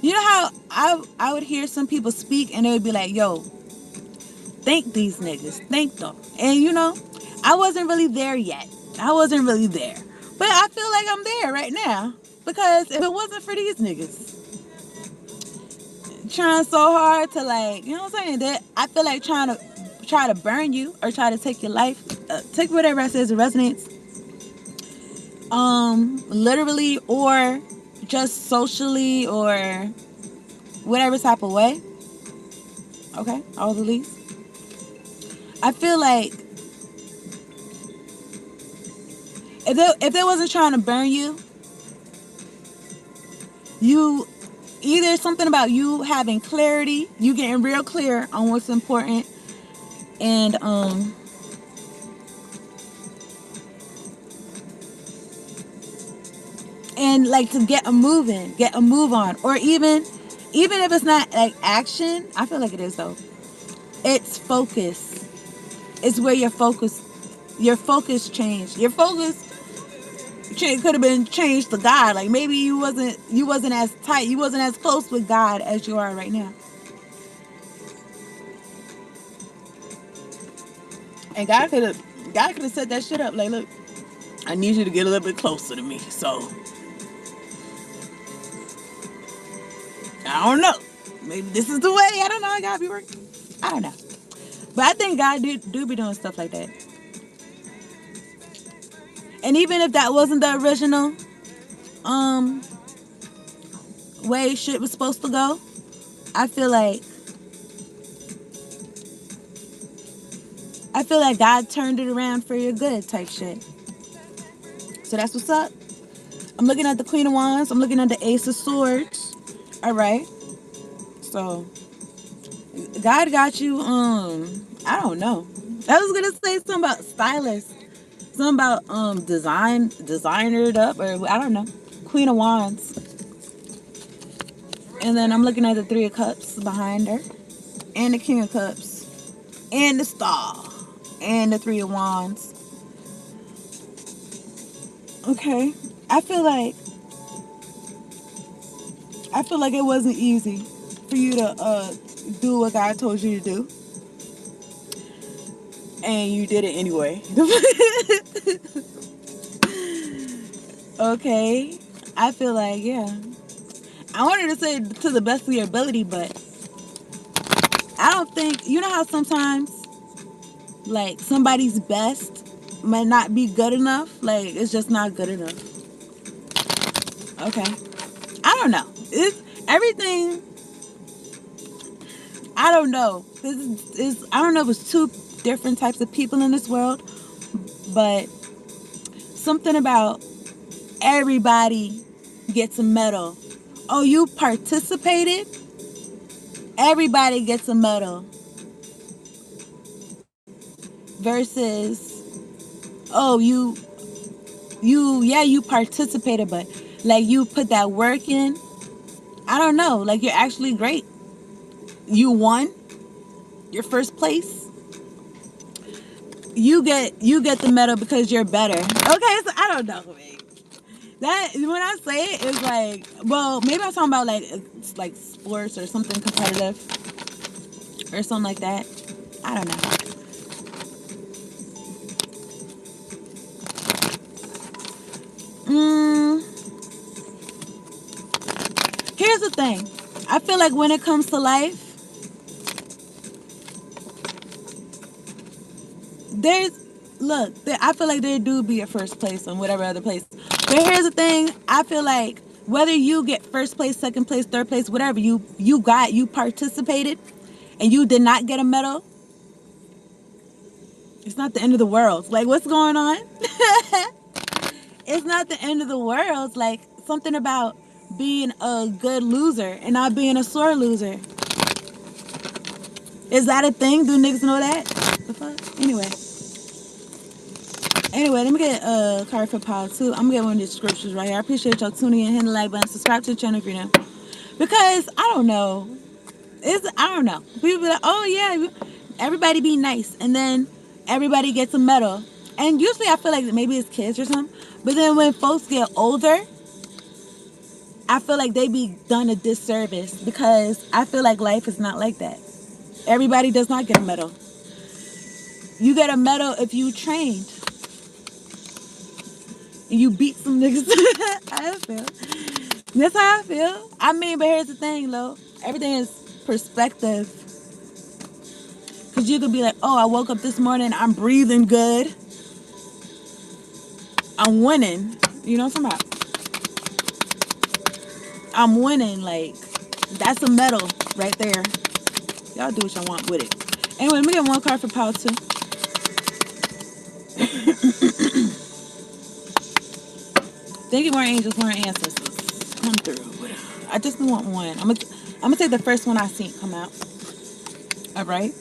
You know how I would hear some people speak and they would be like, yo, thank these niggas. Thank them. And you know, I wasn't really there yet. I wasn't really there. But I feel like I'm there right now. Because if it wasn't for these niggas trying so hard to, like, you know what I'm saying? That I feel like try to burn you or try to take your life, take whatever I say as a resonance, literally or just socially or whatever type of way. Okay, all the least. I feel like if they wasn't trying to burn you, you either something about you having clarity, you getting real clear on what's important, and like to get a move on, or even if it's not like action, I feel like it is though. It's focus. It's where your focus changed. Your focus could have been changed to God. Like, maybe you wasn't as tight, you wasn't as close with God as you are right now. And God could have set that shit up. Like, look, I need you to get a little bit closer to me. So I don't know. Maybe this is the way. I don't know. I gotta be working. I don't know. But I think God do be doing stuff like that. And even if that wasn't the original way shit was supposed to go, I feel like God turned it around for your good type shit. So that's what's up. I'm looking at the Queen of Wands. I'm looking at the Ace of Swords. All right. So God got you. I don't know. I was gonna say something about stylist, something about designered up, or I don't know. Queen of Wands. And then I'm looking at the Three of Cups behind her, and the King of Cups, and the Star, and the Three of Wands. Okay, I feel like it wasn't easy for you to do what God told you to do. and you did it anyway. Okay. I feel like, yeah. I wanted to say to the best of your ability, but I don't think, you know how sometimes, like, somebody's best might not be good enough? Like, it's just not good enough. Okay. I don't know. It's everything. I don't know. I don't know if it's two different types of people in this world, but something about everybody gets a medal. Oh, you participated? Everybody gets a medal. Versus, oh, you participated, but like you put that work in. I don't know. Like you're actually great. You won. Your first place. You get the medal because you're better. Okay, so I don't know, man. That when I say it, it's like, well, maybe I'm talking about like it's like sports or something competitive or something like that. I don't know. Here's the thing. I feel like when it comes to life, there's I feel like there do be a first place on whatever other place. But here's the thing. I feel like whether you get first place, second place, third place, whatever you participated, and you did not get a medal, it's not the end of the world. Like, what's going on? It's not the end of the world. Like, something about being a good loser and not being a sore loser. Is that a thing? Do niggas know that? The fuck? Anyway, let me get a card for power too. I'm gonna get one of these scriptures right here. I appreciate y'all tuning in, hitting the like button, subscribe to the channel if you're new. Because I don't know. I don't know. People be like, oh yeah, everybody be nice, and then everybody gets a medal. And usually I feel like maybe it's kids or something. But then when folks get older, I feel like they be done a disservice because I feel like life is not like that. Everybody does not get a medal. You get a medal if you trained. You beat some niggas. I feel. That's how I feel. I mean, but here's the thing, though. Everything is perspective. Because you could be like, oh, I woke up this morning, I'm breathing good. I'm winning. You know what I'm talking about? I'm winning. Like, that's a medal right there. Y'all do what y'all want with it. Anyway, let me get one card for power, too. Thank you, more angels, more ancestors. Come through. I just want one. I'm gonna take the first one I seen come out. All right.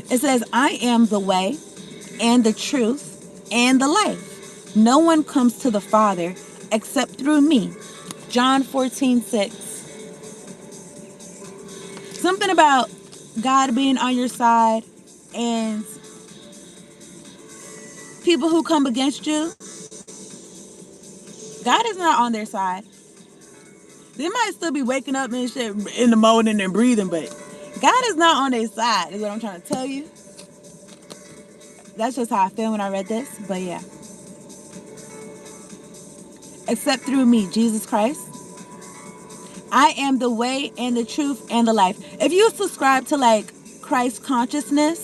It says, I am the way and the truth and the life. No one comes to the Father except through me. John 14:6. Something about God being on your side and people who come against you, God is not on their side. They might still be waking up and shit in the morning and breathing, but God is not on their side, is what I'm trying to tell you. That's just how I feel when I read this, but yeah. Except through me, Jesus Christ. I am the way and the truth and the life. If you subscribe to like Christ consciousness,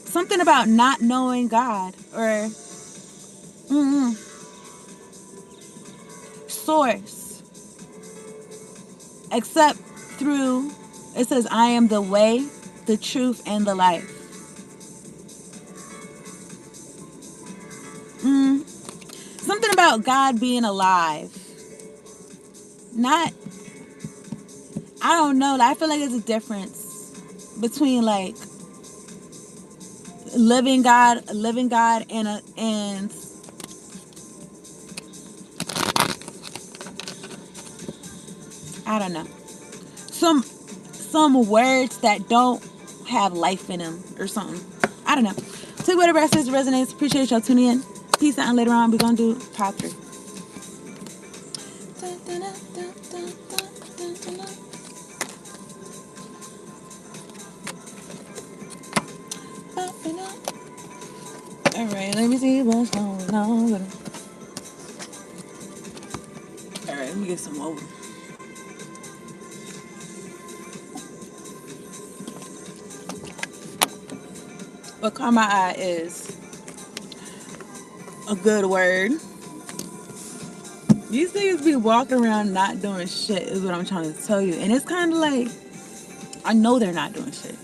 something about not knowing God or source, except through, it says, I am the way, the truth, and the life. Something about God being alive. Not, I don't know. I feel like there's a difference between like living God, and I don't know. Some words that don't have life in them or something. I don't know. Take whatever I says resonates. Appreciate y'all tuning in. Peace out, and later on we're gonna do part 3. let me see what's going on. Alright, let me get some more. What caught my eye is a good word. These niggas be walking around not doing shit is what I'm trying to tell you. And it's kind of like, I know they're not doing shit.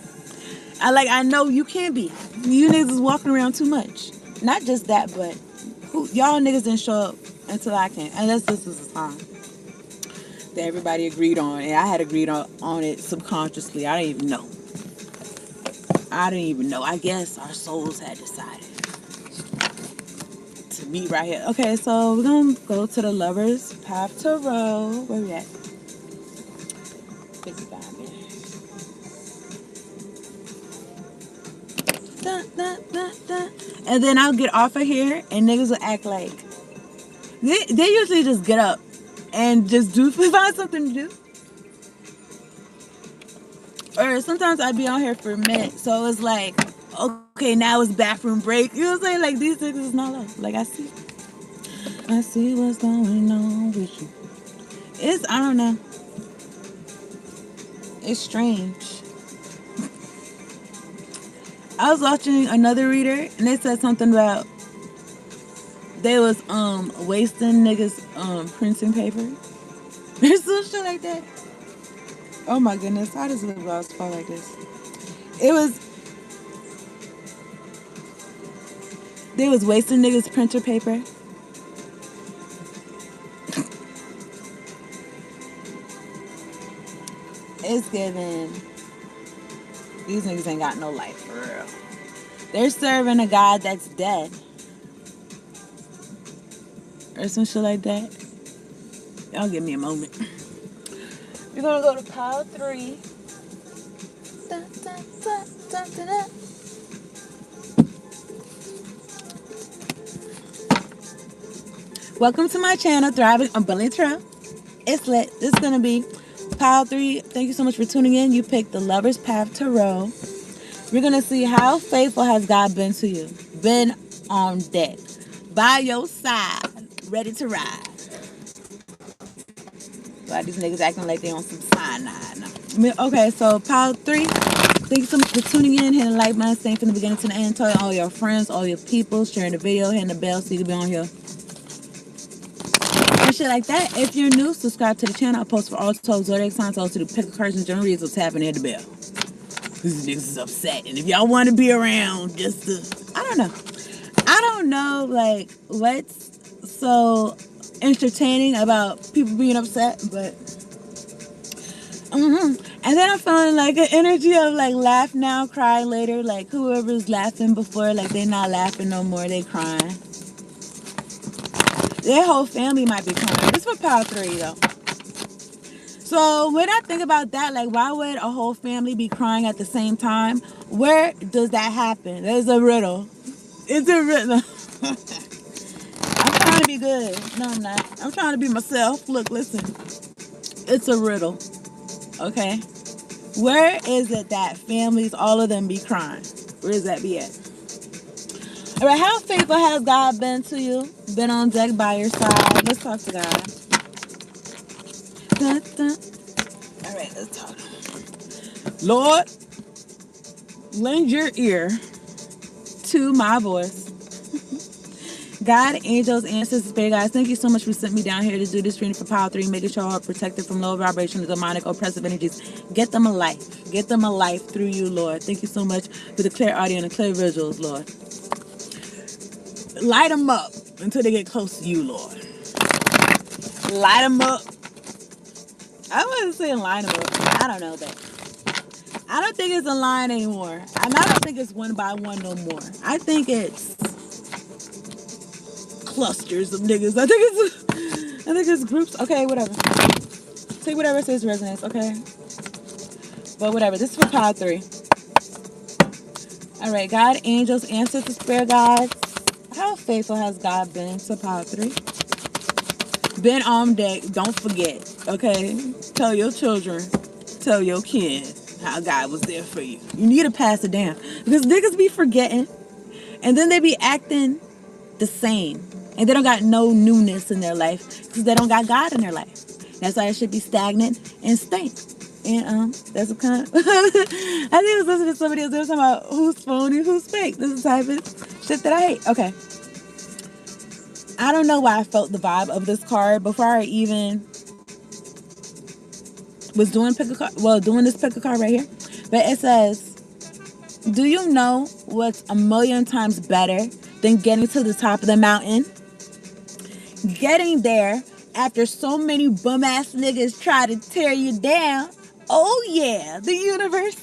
I know you can't be. You niggas is walking around too much. Not just that, but y'all niggas didn't show up until I came. Unless this was a song that everybody agreed on. And I had agreed on it subconsciously. I didn't even know. I guess our souls had decided to meet right here. Okay, so we're going to go to the Lover's Path Tarot. Where we at? 55 minutes. And then I'll get off of here and niggas will act like they usually just get up and just find something to do. Or sometimes I'd be on here for a minute, so it's like, okay, now it's bathroom break. You know what I'm saying? Like, these niggas is not love. Like, I see what's going on with you. I don't know. It's strange. I was watching another reader and they said something about they was wasting niggas printing paper. There's some shit like that. Oh my goodness, how does the blouse fall like this? They was wasting niggas printer paper. It's giving. These niggas ain't got no life for real. They're serving a God that's dead. Or some shit like that. Y'all give me a moment. We're gonna go to pile 3. Da, da, da, da, da, da. Welcome to my channel, Thriving Abundantly Tarot. It's lit. This is gonna be pile 3. Thank you so much for tuning in. You picked the Lover's Path Tarot. We're going to see how faithful has God been to you. Been on deck. By your side. Ready to ride. Why these niggas acting like they on some cyanide? No. Okay, so pile 3. Thank you so much for tuning in. Hitting the like button. Staying from the beginning to the end. Telling all your friends, all your people. Sharing the video. Hitting the bell so you can be on here. And shit like that. If you're new, subscribe to the channel. I post for all 12 zodiac signs. Also do pick a cards and general reads. So tap and hit the bell. These niggas is upset. And if y'all want to be around just to, I don't know, like, what's so entertaining about people being upset, but, and then I'm feeling like an energy of, like, laugh now, cry later, like, whoever's laughing before, like, they not laughing no more, they crying. Their whole family might be crying. This is for power 3, though. So when I think about that, like, why would a whole family be crying at the same time? Where does that happen? There's a riddle. It's a riddle. I'm trying to be good. No, I'm not. I'm trying to be myself. Look, listen. It's a riddle. Okay? Where is it that families, all of them, be crying? Where does that be at? All right, how faithful has God been to you? Been on deck by your side? Let's talk to God. Dun, dun. All right, let's talk. Lord, lend your ear to my voice. God, angels, ancestors, spirit guides, thank you so much for sending me down here to do this reading for power 3, making sure I'm protected from low vibration, demonic, oppressive energies. Get them a life. Get them a life through you, Lord. Thank you so much for the clear audio and the clear visuals, Lord. Light them up until they get close to you, Lord. Light them up. I wasn't saying line them up. I don't know that. I don't think it's a line anymore. And I don't think it's one by one no more. I think it's clusters of niggas. I think it's groups. Okay, whatever. Take whatever says resonates, okay? But whatever. This is for power 3. All right, God, angels, ancestors, spirit guides. How faithful has God been to power 3? Been on deck. Don't forget, okay? Tell your children, tell your kids how God was there for you. You need to pass it down because niggas be forgetting. And then they be acting the same. And they don't got no newness in their life because they don't got God in their life. That's why it should be stagnant and stink. And that's what kind of I think I was listening to somebody else. They were talking about who's phony, who's fake. This is the type of shit that I hate. Okay. I don't know why I felt the vibe of this card before I even was doing pick a card. Well, doing this pick a card right here. But it says, do you know what's a million times better than getting to the top of the mountain? Getting there after so many bum ass niggas try to tear you down. Oh yeah, the universe.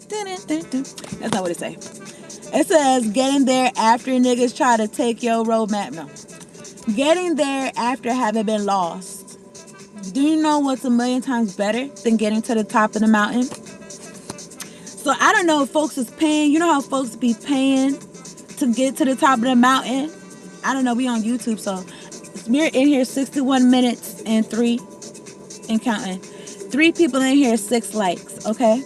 That's not what it says. It says getting there after niggas try to take your roadmap. No. Getting there after having been lost. Do you know what's a million times better than getting to the top of the mountain? So I don't know if folks is paying. You know how folks be paying to get to the top of the mountain? I don't know. We on YouTube, so we're in here 61 minutes and 3 and counting. 3 people in here, 6 likes. Okay,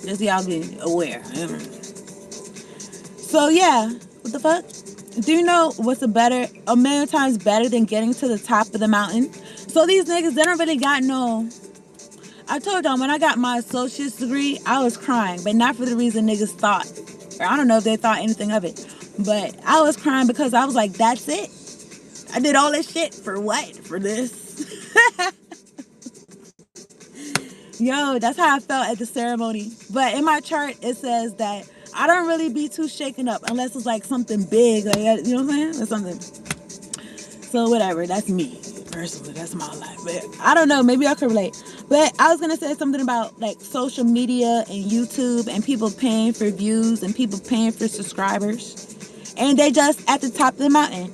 just y'all be aware. So yeah, what the fuck? Do you know what's a million times better than getting to the top of the mountain? So these niggas, they don't really got no. I told y'all when I got my associate's degree, I was crying, but not for the reason niggas thought. Or I don't know if they thought anything of it. But I was crying because I was like, that's it. I did all this shit for what? For this? Yo, that's how I felt at the ceremony. But in my chart, it says that I don't really be too shaken up unless it's like something big. Like, you know what I'm saying? Or something. So whatever. That's me. Personally, that's my life. But I don't know. Maybe I could relate. But I was going to say something about like social media and YouTube and people paying for views and people paying for subscribers. And they just at the top of the mountain.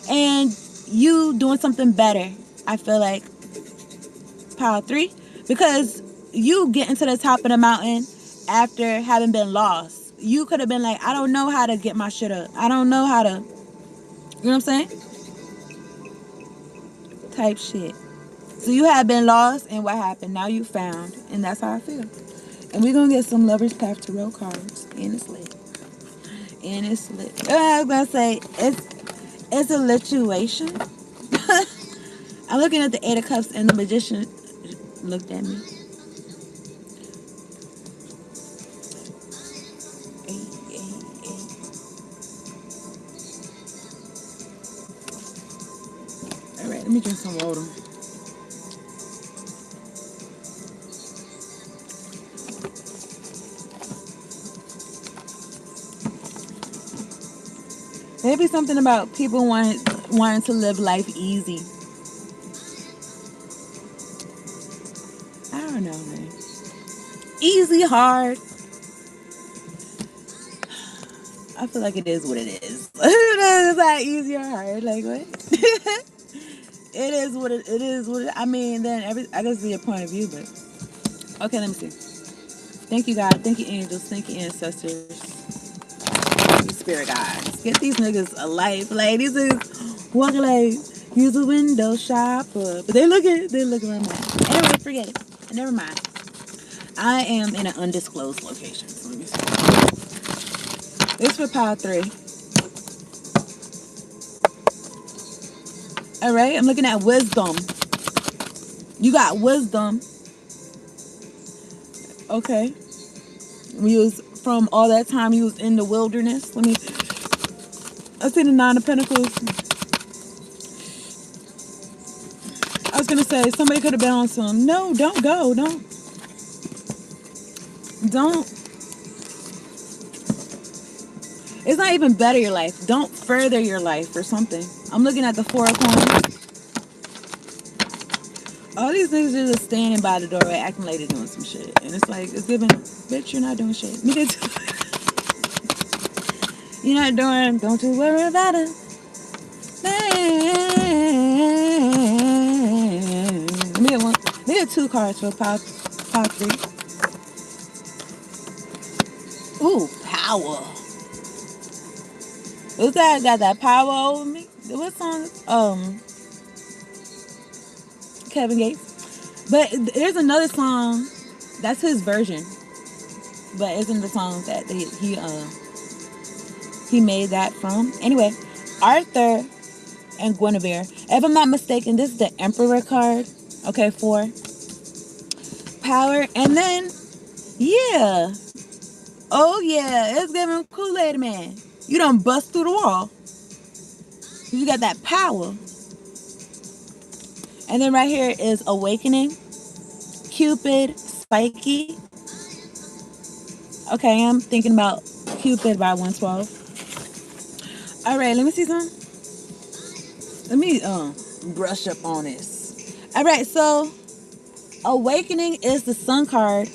And you doing something better, I feel like. Pile 3. Because you getting to the top of the mountain after having been lost. You could have been like, I don't know how to get my shit up. I don't know how to, you know what I'm saying? Type shit. So you had been lost and what happened? Now you found. And that's how I feel. And we're going to get some Lover's Path Tarot cards. And it's lit. And it's lit. I was going to say, it's a lituation. I'm looking at the 8 of Cups and the Magician looked at me. Alright, let me drink some water. Maybe something about people wanting to live life easy. I don't know, man. Easy, hard. I feel like it is what it is. It's not easy or hard. Like what? It is what it is. I mean, then I guess be a point of view, but okay. Let me see. Thank you, God. Thank you, angels. Thank you, ancestors. Thank you, spirit guides. Get these niggas a life. Like these niggas walking like use a window shopper, but they looking around. Anyway, forget it. Never mind. I am in an undisclosed location. So let me see. It's for pile 3. All right, I'm looking at wisdom. You got wisdom. Okay. We was from all that time you was in the wilderness. I see the 9 of Pentacles. I was gonna say somebody could have been on some. No, don't go. Don't. It's not even better your life. Don't further your life or something. I'm looking at the 4 of Coins. All these niggas are just standing by the doorway acting like they're doing some shit. And it's like, it's giving, bitch, you're not doing shit. Me too. You're not doing, don't you worry about it. Let me get one. Let me get 2 cards for pile 3. Ooh, power. Who's that got that power over me? What song? Kevin Gates. But there's another song. That's his version. but isn't the song that he made that from. Anyway, Arthur and Guinevere. If I'm not mistaken, this is the Emperor card. Okay, 4 power, and then yeah, oh yeah, it's giving Kool-Aid Man. You done bust through the wall. You got that power. And then right here is Awakening, Cupid, Spiky. Okay, I'm thinking about Cupid by 112. All right, let me see some. Let me brush up on this. All right, so Awakening is the Sun card.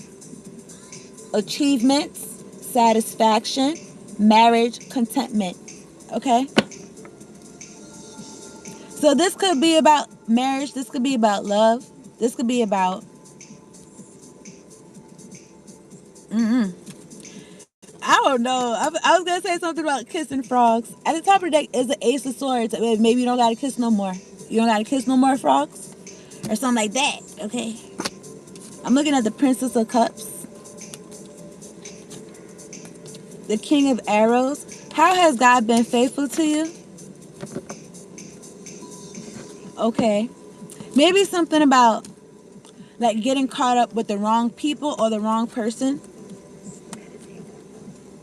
Achievements, satisfaction, marriage, contentment. Okay? So this could be about marriage. This could be about love. This could be about I don't know. I was gonna say something about kissing frogs. At the top of the deck is the Ace of Swords. Maybe you don't gotta kiss no more. You don't gotta kiss no more frogs, or something like that. Okay. I'm looking at the Princess of Cups, the King of Arrows. How has God been faithful to you? Okay. Maybe something about like getting caught up with the wrong people or the wrong person,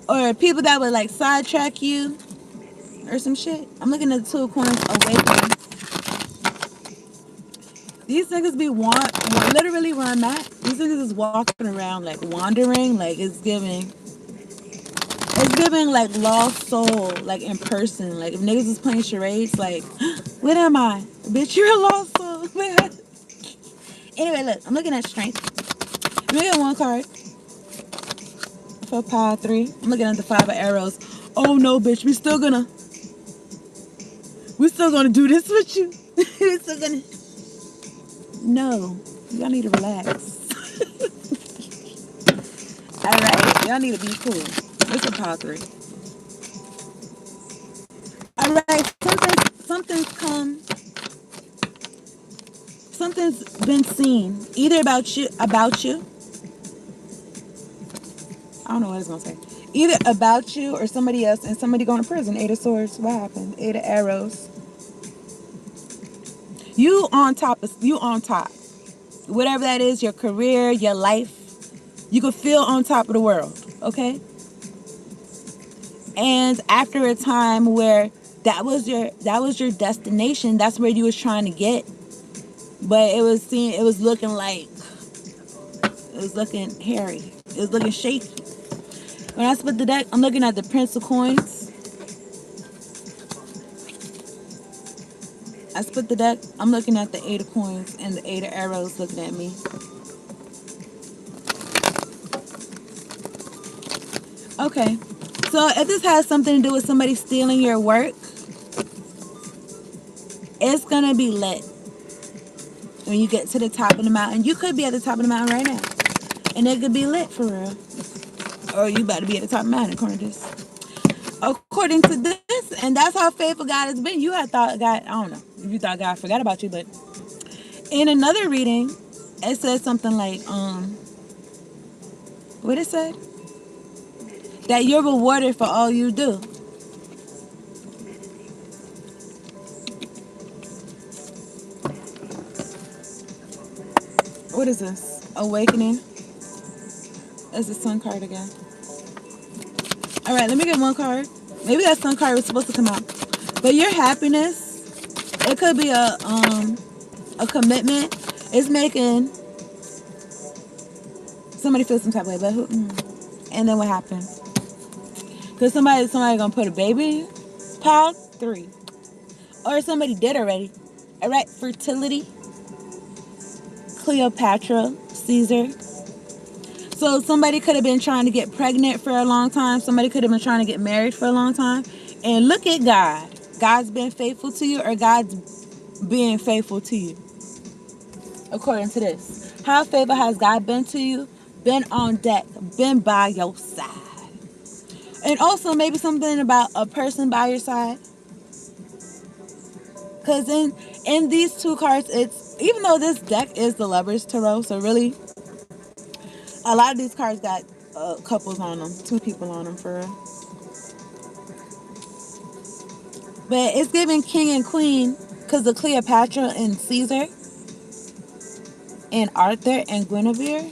or people that would like sidetrack you or some shit. I'm looking at the Two of Coins, Awakening. These niggas be literally where I'm at. These niggas is walking around like wandering, like it's giving like lost soul, like in person. Like if niggas is playing charades, like what am I? Bitch, you're a lost soul. Anyway, look, I'm looking at strength. Let me get one card for power 3. I'm looking at the 5 of arrows. Oh no, bitch, we still gonna do this with you. We still gonna. No, y'all need to relax. All right, y'all need to be cool. What's a power 3? All right, something's been seen, either about you. I don't know what it's gonna say. Either about you or somebody else, and somebody going to prison. 8 of Swords. What happened? 8 of Arrows. You on top. Whatever that is, your career, your life, you could feel on top of the world. Okay. And after a time where that was your destination, that's where you was trying to get, but it was looking hairy. It was looking shaky. When I split the deck, I'm looking at the Prince of Coins. I split the deck, I'm looking at the 8 of Coins and the 8 of Arrows looking at me. Okay. So if this has something to do with somebody stealing your work, it's going to be lit. When you get to the top of the mountain, you could be at the top of the mountain right now. And it could be lit for real. Or you better be at the top of the mountain, according to this. And that's how faithful God has been. You had thought God, I don't know if you thought God forgot about you, but in another reading, it says something like, what it said? That you're rewarded for all you do. What is this? Awakening. That's the Sun card again. All right, let me get one card. Maybe that Sun card was supposed to come out. But your happiness, it could be a commitment. It's making somebody feel some type of way. But who? And then what happens? Because somebody gonna put a baby. Pile 3, or somebody did already. All right, fertility. Cleopatra, Caesar. So somebody could have been trying to get pregnant for a long time. Somebody could have been trying to get married for a long time. And look at God. God's been faithful to you, or God's being faithful to you. According to this. How faithful has God been to you? Been on deck. Been by your side. And also maybe something about a person by your side. Because in these 2 cards, it's, even though this deck is the Lovers Tarot, so really a lot of these cards got couples on them, two people on them for real. But it's giving king and queen because of Cleopatra and Caesar and Arthur and Guinevere.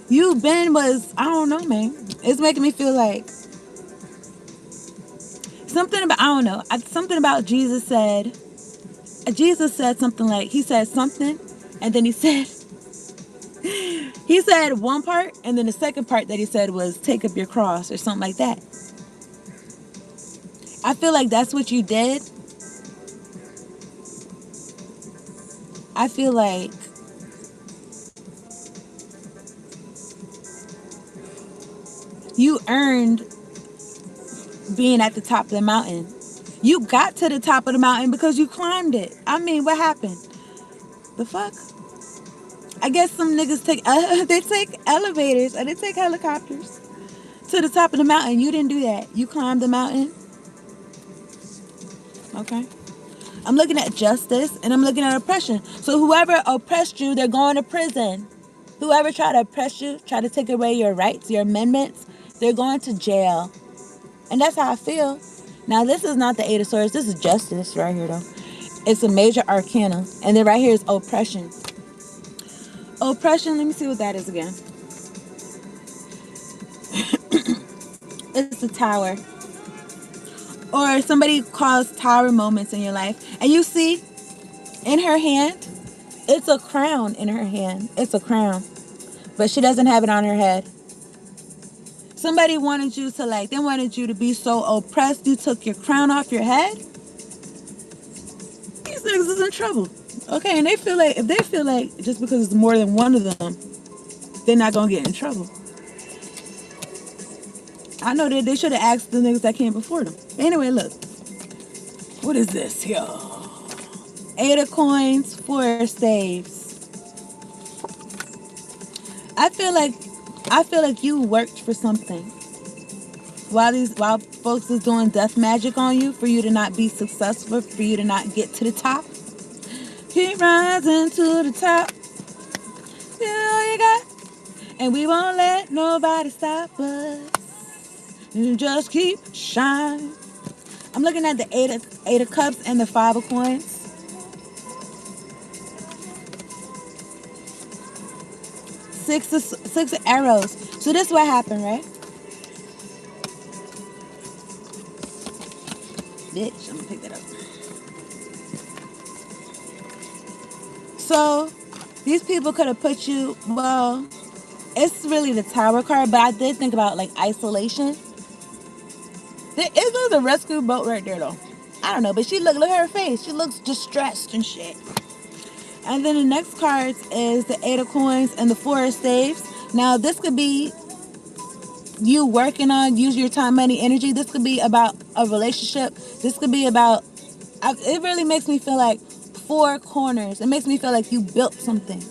You Ben was, I don't know, man. It's making me feel like something about, I don't know. Something about Jesus said something like, he said something and then he said one part and then the second part that he said was take up your cross or something like that. I feel like that's what you did. I feel like you earned being at the top of the mountain. You got to the top of the mountain because you climbed it. I mean, what happened? The fuck? I guess some niggas they take elevators or they take helicopters to the top of the mountain. You didn't do that. You climbed the mountain. Okay. I'm looking at justice and I'm looking at oppression. So whoever oppressed you, they're going to prison. Whoever tried to oppress you, try to take away your rights, your amendments, they're going to jail. And that's how I feel. Now, this is not the Eight of Swords. This is justice right here, though. It's a major arcana. And then right here is oppression. Oppression, let me see what that is again. It's the Tower. Or somebody calls tower moments in your life. And you see, in her hand, it's a crown in her hand. It's a crown. But she doesn't have it on her head. Somebody wanted you to they wanted you to be so oppressed, you took your crown off your head. These niggas is in trouble. Okay, and if they feel like just because it's more than one of them, they're not gonna get in trouble. I know that they should have asked the niggas that came before them. Anyway, look. What is this, yo? Eight of Coins, Four of Staves. I feel like you worked for something. While folks is doing death magic on you for you to not be successful, for you to not get to the top. Keep rising to the top. You know all you got. And we won't let nobody stop us. You just keep shining. I'm looking at the eight of Cups and the Five of Coins. Six of Arrows. So this is what happened, right? Bitch, I'm gonna pick that up. So these people could have put you, well, it's really the Tower card, but I did think about isolation. There is a rescue boat right there though. I don't know, but look at her face. She looks distressed and shit. And then the next cards is the Eight of Coins and the Four of Staves. Now this could be you working on use your time, money, energy. This could be about a relationship. This could be about, it really makes me feel like four corners. It makes me feel like you built something.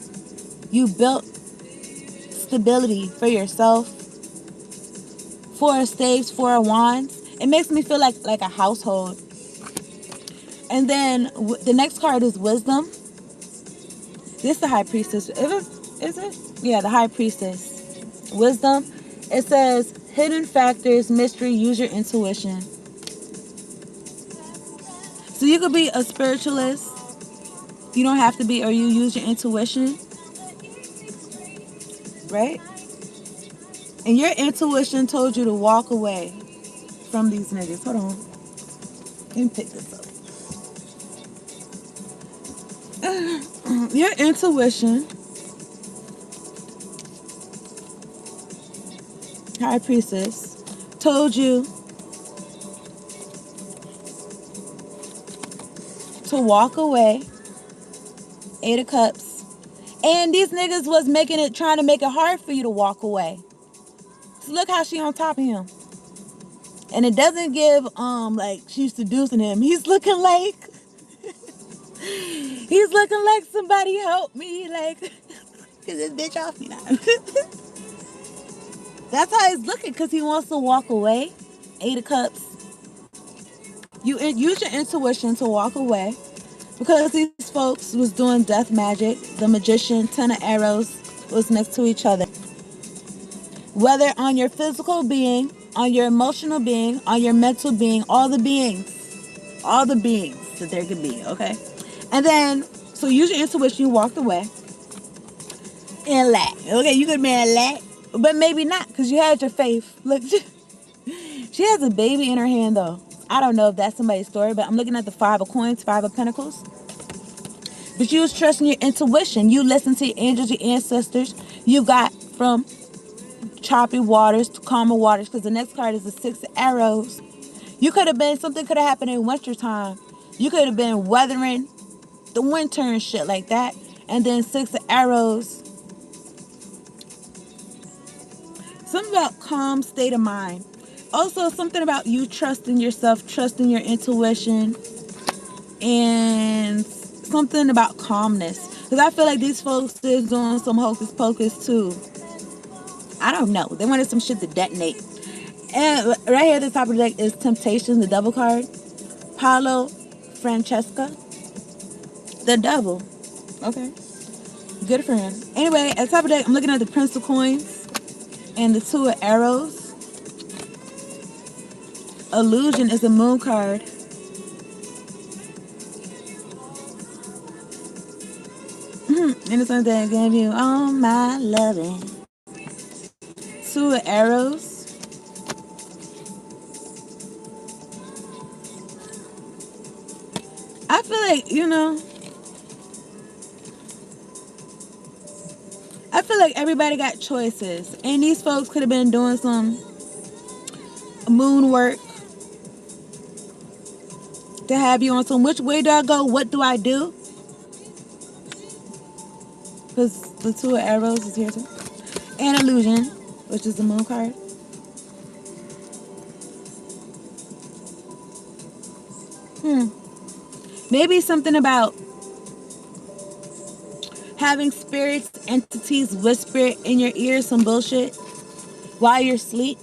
You built stability for yourself. Four of Staves, Four of Wands. It makes me feel like a household. And then the next card is Wisdom. This is the High Priestess. Is it? Yeah, the High Priestess. Wisdom. It says, hidden factors, mystery, use your intuition. So you could be a spiritualist. You don't have to be, or you use your intuition. Right? And your intuition told you to walk away from these niggas. Hold on. Let me pick this up. Your intuition, High Priestess, told you to walk away. Eight of Cups. And these niggas was trying to make it hard for you to walk away. So look how she on top of him. And it doesn't give she's seducing him. He's looking like somebody help me, cause this bitch off me now. That's how he's looking, cause he wants to walk away. Eight of Cups. You use your intuition to walk away, because these folks was doing death magic. The Magician, Ten of Arrows was next to each other. Whether on your physical being, on your emotional being, on your mental being, all the beings that there could be, okay? And then, so use your intuition, you walked away in lack. Okay, you could be in lack, but maybe not, because you had your faith. Look, she has a baby in her hand, though. I don't know if that's somebody's story, but I'm looking at the 5 of coins, 5 of pentacles. But you was trusting your intuition. You listened to your angels, your ancestors. You got from choppy waters to calmer waters, because the next card is the 6 of arrows. You could have been, something could have happened in winter time. You could have been weathering the winter and shit like that. And then 6 of arrows. Something about calm state of mind. Also, something about you trusting yourself, trusting your intuition, and something about calmness. Because I feel like these folks is doing some hocus pocus too. I don't know. They wanted some shit to detonate. And right here at the top of the deck is Temptation, the devil card. Paolo Francesca, the devil. Okay. Good for him. Anyway, at the top of the deck, I'm looking at the Prince of Coins and the 2 of arrows. Illusion is a moon card. And it's something that gave you all my loving. 2 of arrows. I feel like, I feel like everybody got choices. And these folks could have been doing some moon work to have you on some, which way do I go? What do I do? Because the 2 of arrows is here too. And illusion, which is the moon card. Maybe something about having spirits, entities whisper in your ear some bullshit while you're asleep.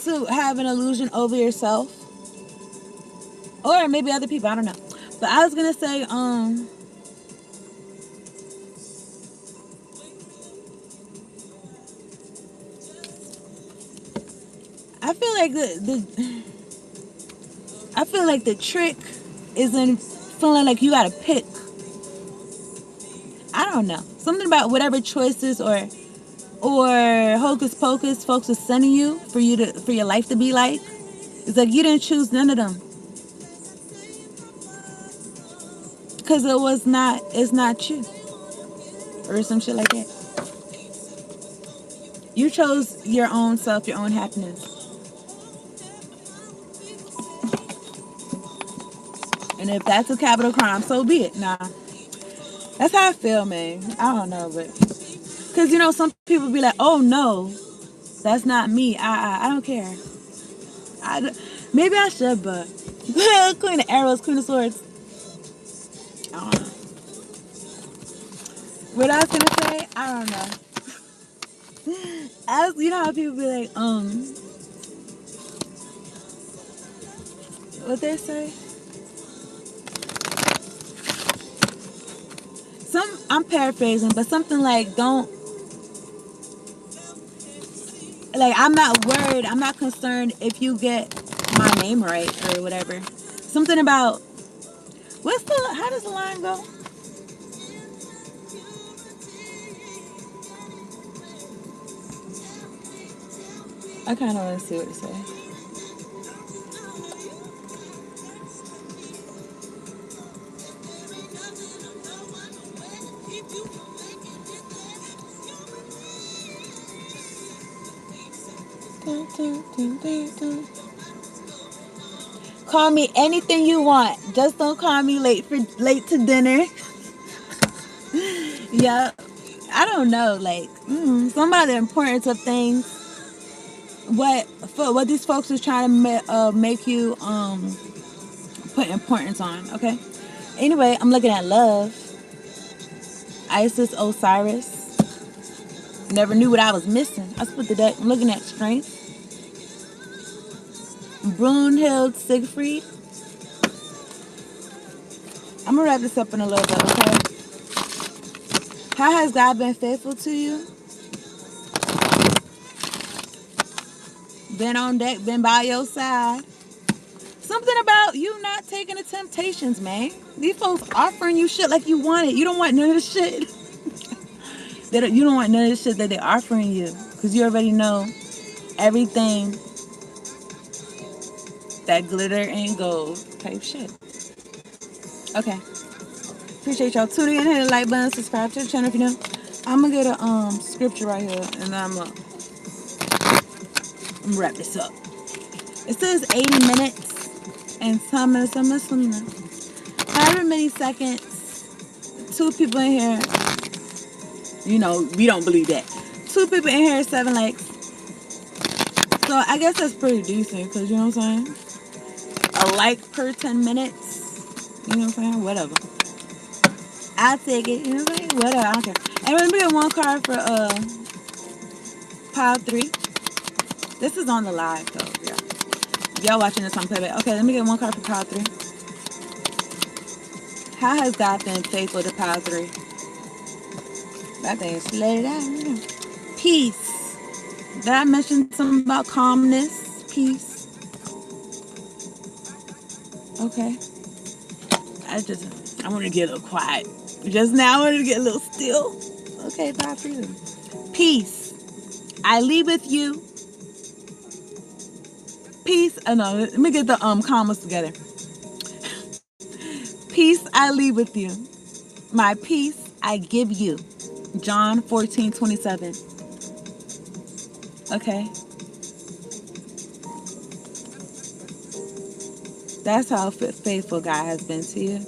To have an illusion over yourself. Or maybe other people, I don't know. But I was gonna say, I feel like the trick is in feeling like you gotta pick. I don't know. Something about whatever choices or hocus pocus folks are sending you for your life to be like. It's like you didn't choose none of them. Because it's not you. Or some shit like that. You chose your own self, your own happiness. And if that's a capital crime, so be it. Nah. That's how I feel, man. I don't know, but... Because, some people be like, oh, no. That's not me. I don't care. Maybe I should, but... Queen of Arrows, Queen of Swords. I don't know. What I was going to say, I don't know. You know how people be like, what they say? I'm paraphrasing, but something like, don't, like, I'm not worried, I'm not concerned if you get my name right or whatever. Something about, how does the line go? I kind of want to see what it says. Call me anything you want. Just don't call me late to dinner. Yeah, I don't know. Like, some about the importance of things. What these folks are trying to make you put importance on. Okay. Anyway, I'm looking at love. Isis, Osiris. Never knew what I was missing. I split the deck. I'm looking at strength. Brunhild, Siegfried. I'm gonna wrap this up in a little bit, okay? How has God been faithful to you? Been on deck, been by your side. Something about you not taking the temptations, man. These folks offering you shit like you want it. You don't want none of the shit. You don't want none of the shit that they're offering you. Because you already know everything that glitter and gold type shit. Okay. Appreciate y'all tuning in. Hit the like button, subscribe to the channel if you know. I'm going to get a scripture right here. And I'm going to wrap this up. It says 80 minutes and some however many seconds. 2 people in here. You know, we don't believe that. 2 people in here, 7 likes. So I guess that's pretty decent, because you know what I'm saying? A like per 10 minutes. You know what I'm saying? Whatever. I'll take it. You know what I'm saying? Whatever. I don't care. And we're going to get 1 card for pile 3. This is on the live, though. Yeah. Y'all watching this on playback. Okay, let me get 1 card for pile 3. How has God been faithful to pile 3? That thing is laid out. Peace. Did I mention something about calmness? Peace. Okay. I want to get a little quiet. Just now I wanted to get a little still. Okay, bye for you. Peace. I leave with you. Peace. Oh no, let me get the commas together. Peace I leave with you. My peace I give you. John 14:27. Okay. That's how faithful God has been to you.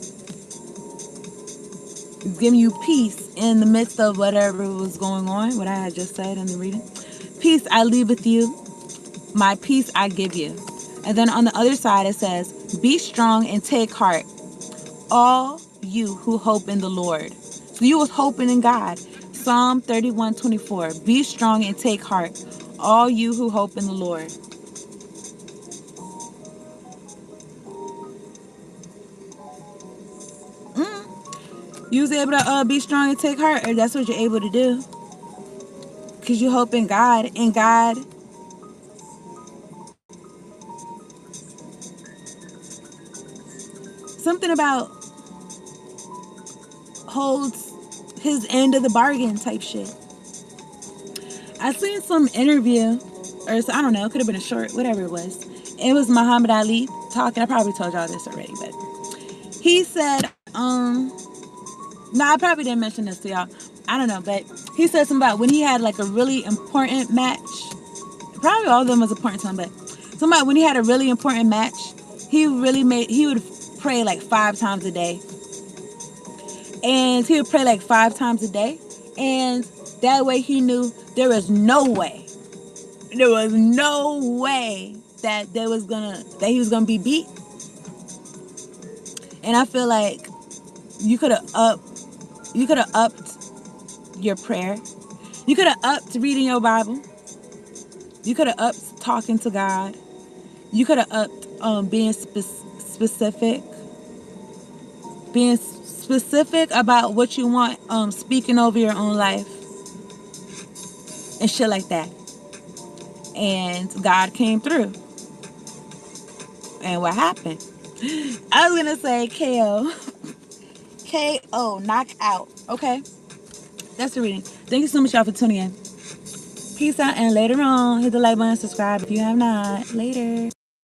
He's giving you peace in the midst of whatever was going on, what I had just said in the reading. Peace I leave with you. My peace I give you. And then on the other side it says, be strong and take heart, all you who hope in the Lord. So you was hoping in God. Psalm 31:24. Be strong and take heart, all you who hope in the Lord. You was able to be strong and take heart, or that's what you're able to do. Because you hope in God, and God something about holds his end of the bargain type shit. I seen some interview, or I don't know, it could have been a short, whatever it was. It was Muhammad Ali talking. I probably told y'all this already, but he said, no, I probably didn't mention this to y'all. I don't know, but he said something about when he had like a really important match. Probably all of them was important to him, but something about when he had a really important match, he would pray like 5 times a day. And he would pray like 5 times a day. And that way he knew there was no way that he was gonna be beat. And I feel like you could have upped your prayer. You could have upped reading your Bible. You could have upped talking to God. You could have upped being specific. Being specific about what you want, speaking over your own life and shit like that. And God came through. And what happened? I was gonna say KO. KO, knock out. Okay? That's the reading. Thank you so much, y'all, for tuning in. Peace out, and later on, hit the like button, subscribe if you have not. Later.